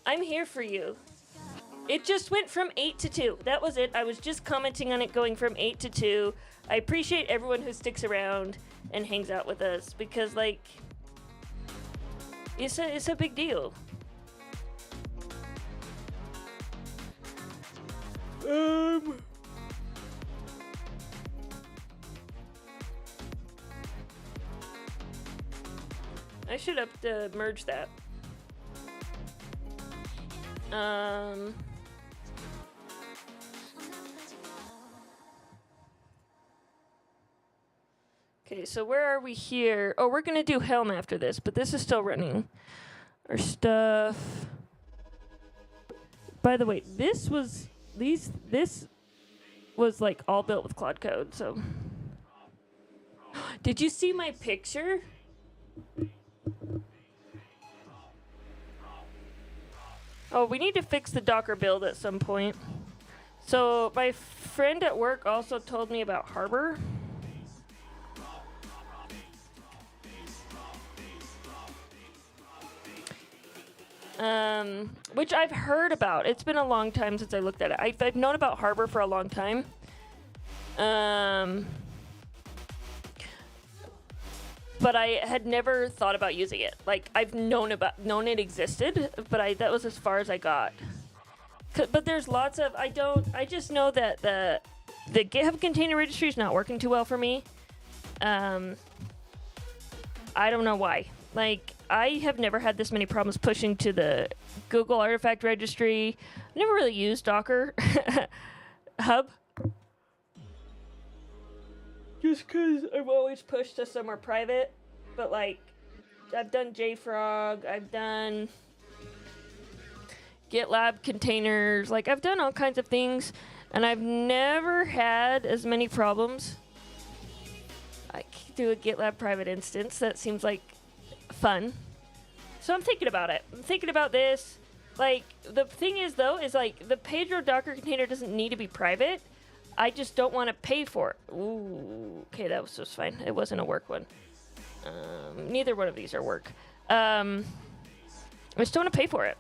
Speaker 3: I'm here for you. It just went from 8 to 2. That was it. I was just commenting on it going from 8 to 2. I appreciate everyone who sticks around and hangs out with us because, like, it's a big deal. I should have to merge that. Okay, so where are we here? Oh, we're gonna do Helm after this, but this is still running. Our stuff. By the way, this was like all built with Claude Code, so. Did you see my picture? Oh, we need to fix the Docker build at some point. So my friend at work also told me about Harbor. Which I've heard about. It's been a long time since I looked at it. I've known about Harbor for a long time. But I had never thought about using it. Like, I've known it existed, but that was as far as I got. But there's lots of, I just know that the GitHub container registry is not working too well for me. I don't know why. Like, I have never had this many problems pushing to the Google Artifact Registry. I never really used Docker Hub. Just because I've always pushed to somewhere private. But, like, I've done JFrog. I've done GitLab containers. Like, I've done all kinds of things. And I've never had as many problems. I could do a GitLab private instance. That seems like fun. So I'm thinking about it. I'm thinking about this. Like, the thing is, though, is, like, the Pedro Docker container doesn't need to be private. I just don't want to pay for it. Ooh, okay, that was just fine. It wasn't a work one. Neither one of these are work. I just don't want to pay for it.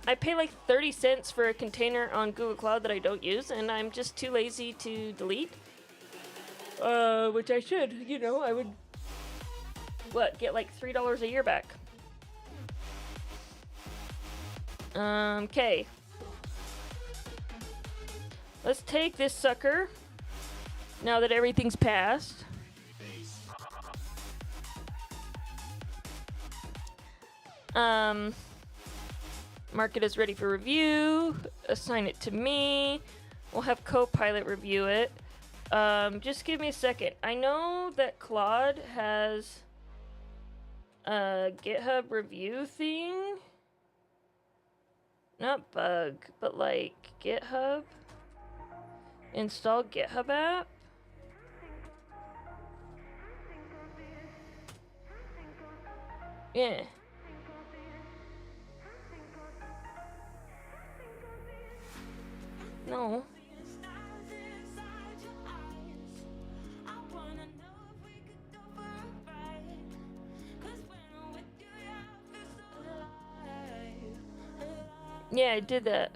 Speaker 3: I pay like 30 cents for a container on Google Cloud that I don't use, and I'm just too lazy to delete. Which I should. You know, I would, get like $3 a year back. Okay. Let's take this sucker, now that everything's passed. Mark it as ready for review, assign it to me. We'll have Copilot review it. Just give me a second. I know that Claude has a GitHub review thing. Not bug, but like GitHub. Install GitHub app. Yeah. No. Yeah, I did that.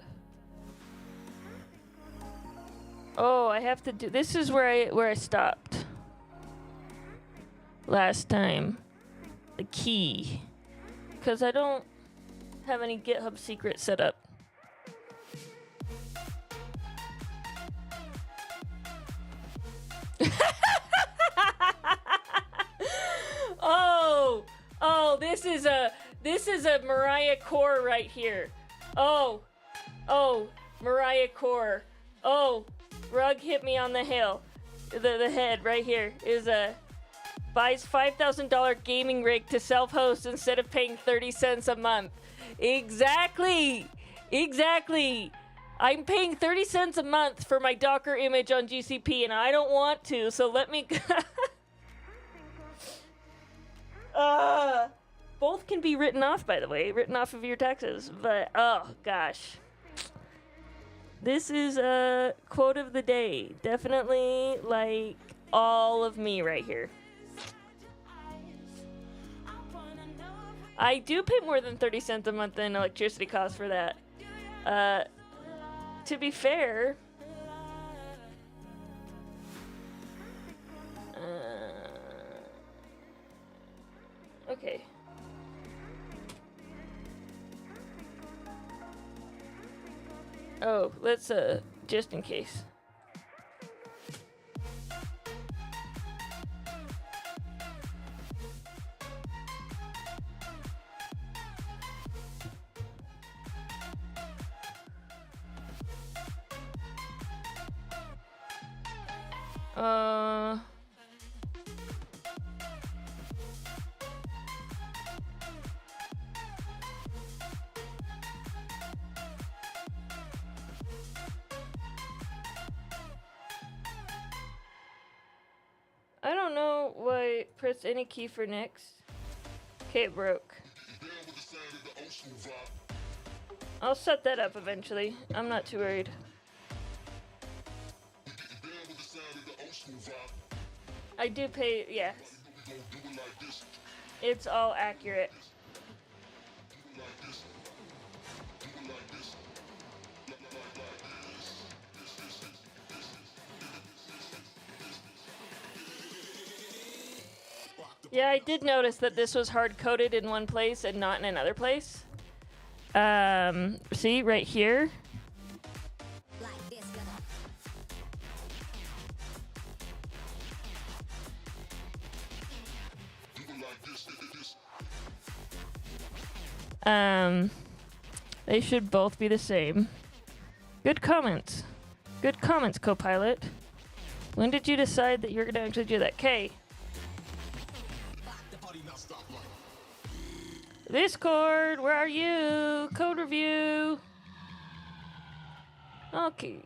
Speaker 3: Oh, I have to do. This is where I stopped last time. The key, because I don't have any GitHub secrets set up. This is a Mariah Core right here. Oh, Mariah Core. Oh, Rug hit me on the hill. The head right here is buys $5,000 gaming rig to self-host instead of paying 30 cents a month. Exactly. I'm paying 30 cents a month for my Docker image on GCP, and I don't want to, so let me... Both can be written off, by the way, written off of your taxes. But, oh, gosh. This is a quote of the day. Definitely, like, all of me right here. I do pay more than 30 cents a month in electricity costs for that. To be fair... okay. Oh, let's, just in case. I don't know why press any key for next. Okay, it broke. I'll set that up eventually. I'm not too worried. I do pay, yeah. It's all accurate. Yeah, I did notice that this was hard-coded in one place and not in another place. See, right here. They should both be the same. Good comments. Good comments, Copilot. When did you decide that you were going to actually do that? K. Discord, where are you? Code review. Okay.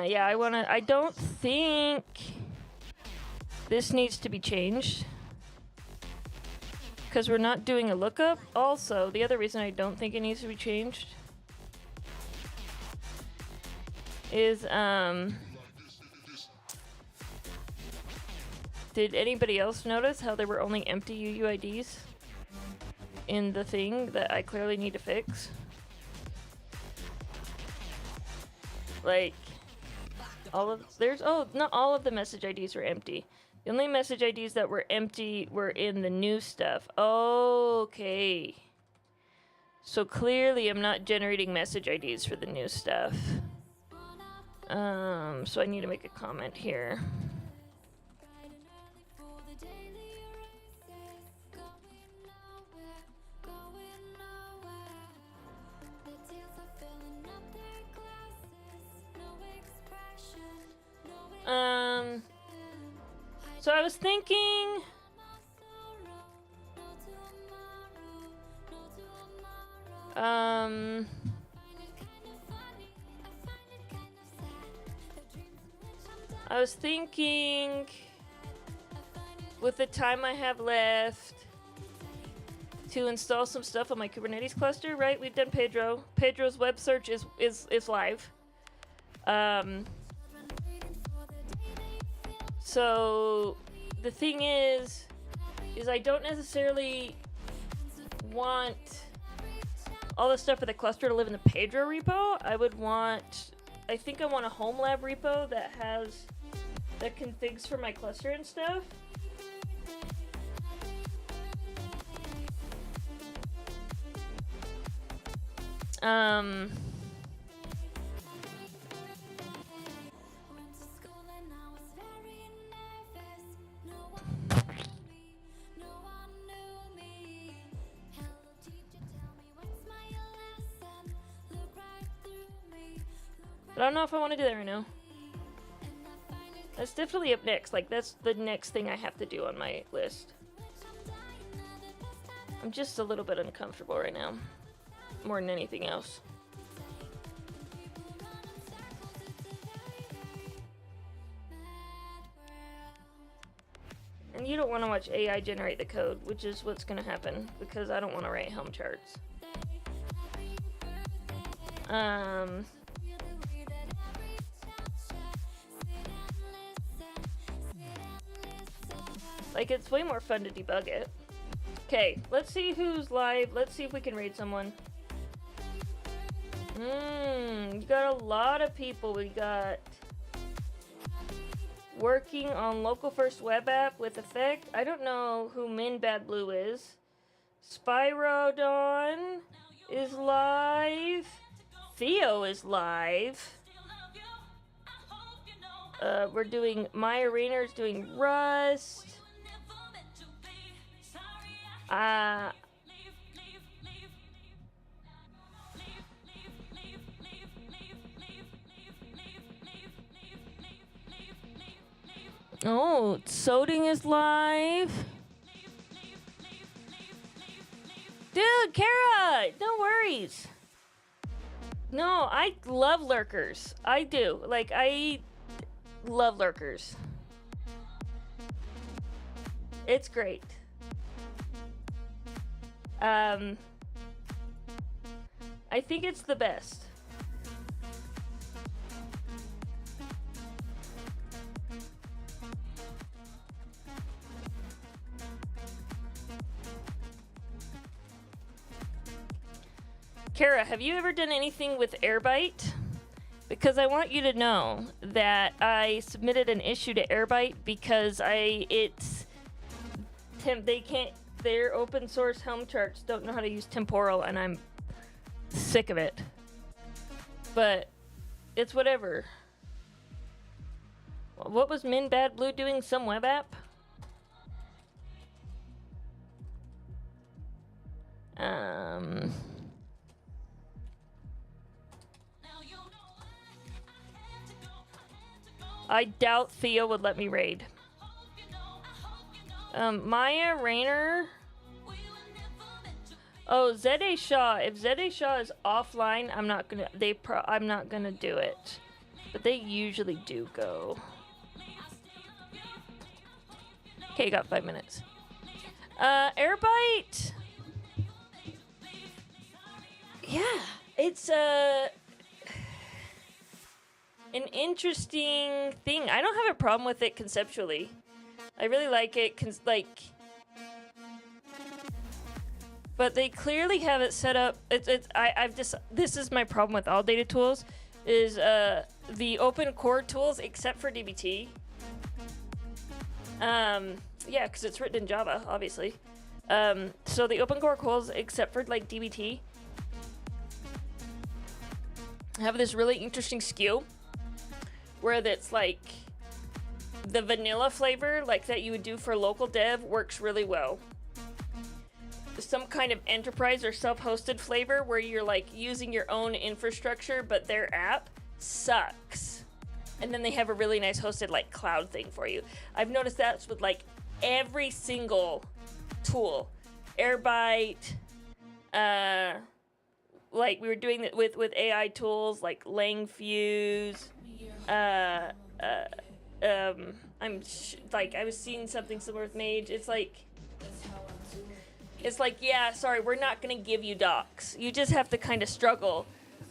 Speaker 3: Yeah, I don't think this needs to be changed. Because we're not doing a lookup. Also, the other reason I don't think it needs to be changed is, did anybody else notice how there were only empty UUIDs in the thing that I clearly need to fix? Like, not all of the message IDs were empty. The only message IDs that were empty were in the new stuff. Okay. So clearly I'm not generating message IDs for the new stuff. So I need to make a comment here. So I was thinking... with the time I have left to install some stuff on my Kubernetes cluster, right? We've done Pedro. Pedro's web search is live. So the thing is I don't necessarily want all the stuff for the cluster to live in the Pedro repo. I think I want a Homelab repo that configs for my cluster and stuff. But I don't know if I want to do that right now. That's definitely up next. Like, that's the next thing I have to do on my list. I'm just a little bit uncomfortable right now. More than anything else. And you don't want to watch AI generate the code, which is what's going to happen, because I don't want to write Helm charts. Like, it's way more fun to debug it. Okay, let's see who's live. Let's see if we can raid someone. You got a lot of people. We got working on local first web app with effect. I don't know who Min Bad Blue is. Spyrodon is live. Theo is live. We're doing Maya Rayner's doing Rust. Oh, Soding is live. Dude, Kara, no worries. No, I love lurkers. I do. Like, I love lurkers. It's great. I think it's the best. Kara, have you ever done anything with Airbyte? Because I want you to know that I submitted an issue to Airbyte because their open source Helm charts don't know how to use temporal, and I'm sick of it. But it's whatever. What was Min Bad Blue doing? Some web app? I doubt Theo would let me raid. Maya Rayner. Oh, ZA Shaw. If ZA Shaw is offline, I'm not gonna do it. But they usually do go. Okay, got 5 minutes. Airbyte. Yeah, it's an interesting thing. I don't have a problem with it conceptually. I really like it, but they clearly have it set up. This is my problem with all data tools, is the open core tools except for DBT. Yeah, because it's written in Java, obviously. So the open core tools except for like DBT have this really interesting skew where that's like the vanilla flavor, like that you would do for local dev, works really well. Some kind of enterprise or self-hosted flavor where you're like using your own infrastructure, but their app sucks. And then they have a really nice hosted like cloud thing for you. I've noticed that's with like every single tool. Airbyte, like we were doing it with AI tools like Langfuse. I was seeing something similar with Mage. It's like, yeah, sorry, we're not gonna give you docs. You just have to kind of struggle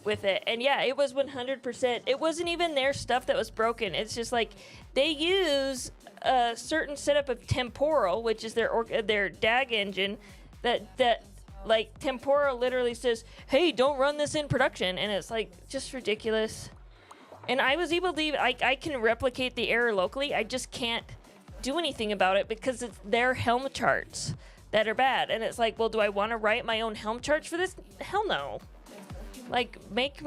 Speaker 3: with it. And yeah, it was 100%. It wasn't even their stuff that was broken. It's just like they use a certain setup of temporal, which is their DAG engine, that like temporal literally says, hey, don't run this in production, and it's like just ridiculous. And I was able to, I can replicate the error locally. I just can't do anything about it because it's their Helm charts that are bad. And it's like, well, do I want to write my own Helm charts for this? Hell no. Like, make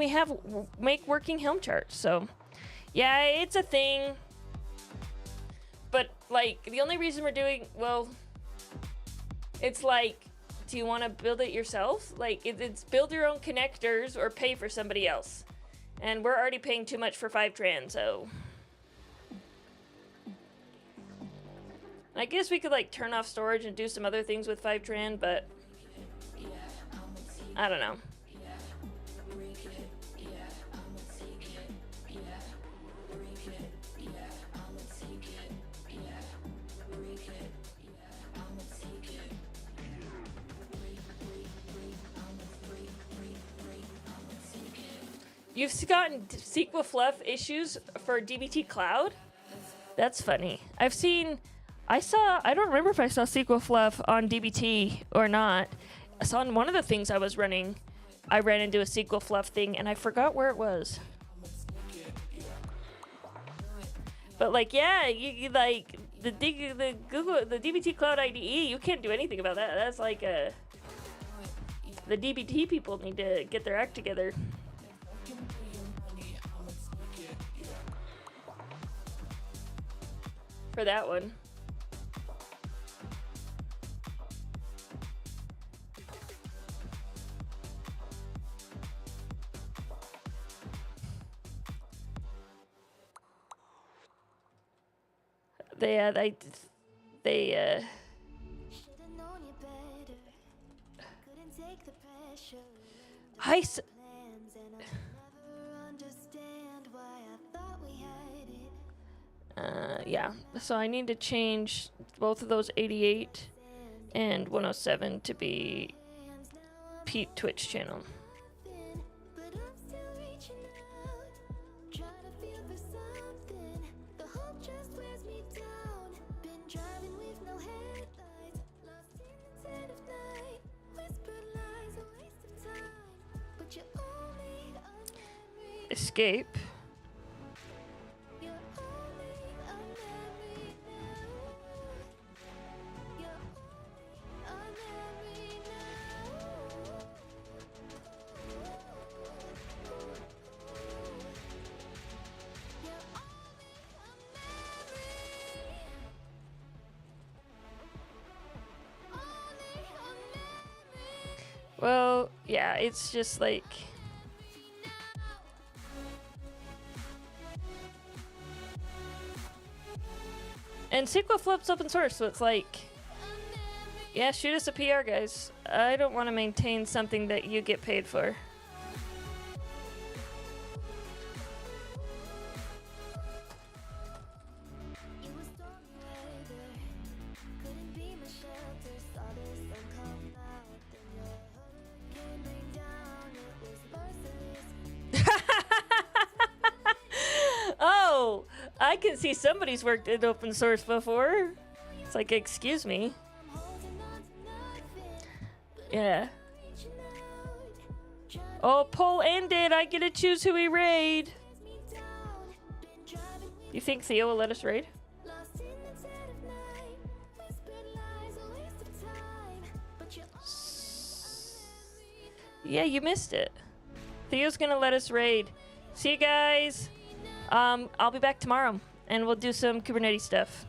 Speaker 3: working Helm charts. So, yeah, it's a thing. But, like, the only reason we're doing, well, it's like, do you want to build it yourself? Like, it's build your own connectors or pay for somebody else. And we're already paying too much for 5tran, so... I guess we could, like, turn off storage and do some other things with 5tran, but... I don't know. You've gotten SQL Fluff issues for DBT Cloud? That's funny. I don't remember if I saw SQL Fluff on DBT or not. I saw on one of the things I was running, I ran into a SQL Fluff thing and I forgot where it was. But like, yeah, you like the DBT Cloud IDE, you can't do anything about that. That's like the DBT people need to get their act together. For that one. They yeah, so I need to change both of those 88 and 107 to be Pete Twitch channel. Escape. Well, yeah, it's just like... And SQL Flip's open source, so it's like... Yeah, shoot us a PR, guys. I don't want to maintain something that you get paid for. Oh, I can see somebody's worked in open source before. It's like, excuse me. Yeah. Oh, poll ended. I get to choose who we raid. You think Theo will let us raid? Yeah, you missed it. Theo's gonna let us raid. See you guys. I'll be back tomorrow, and we'll do some Kubernetes stuff.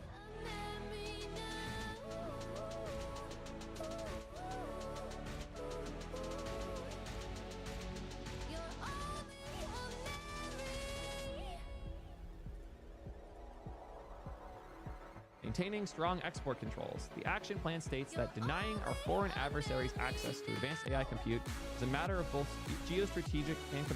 Speaker 4: Maintaining strong export controls. The action plan states that denying our foreign adversaries access to advanced AI compute is a matter of both geostrategic and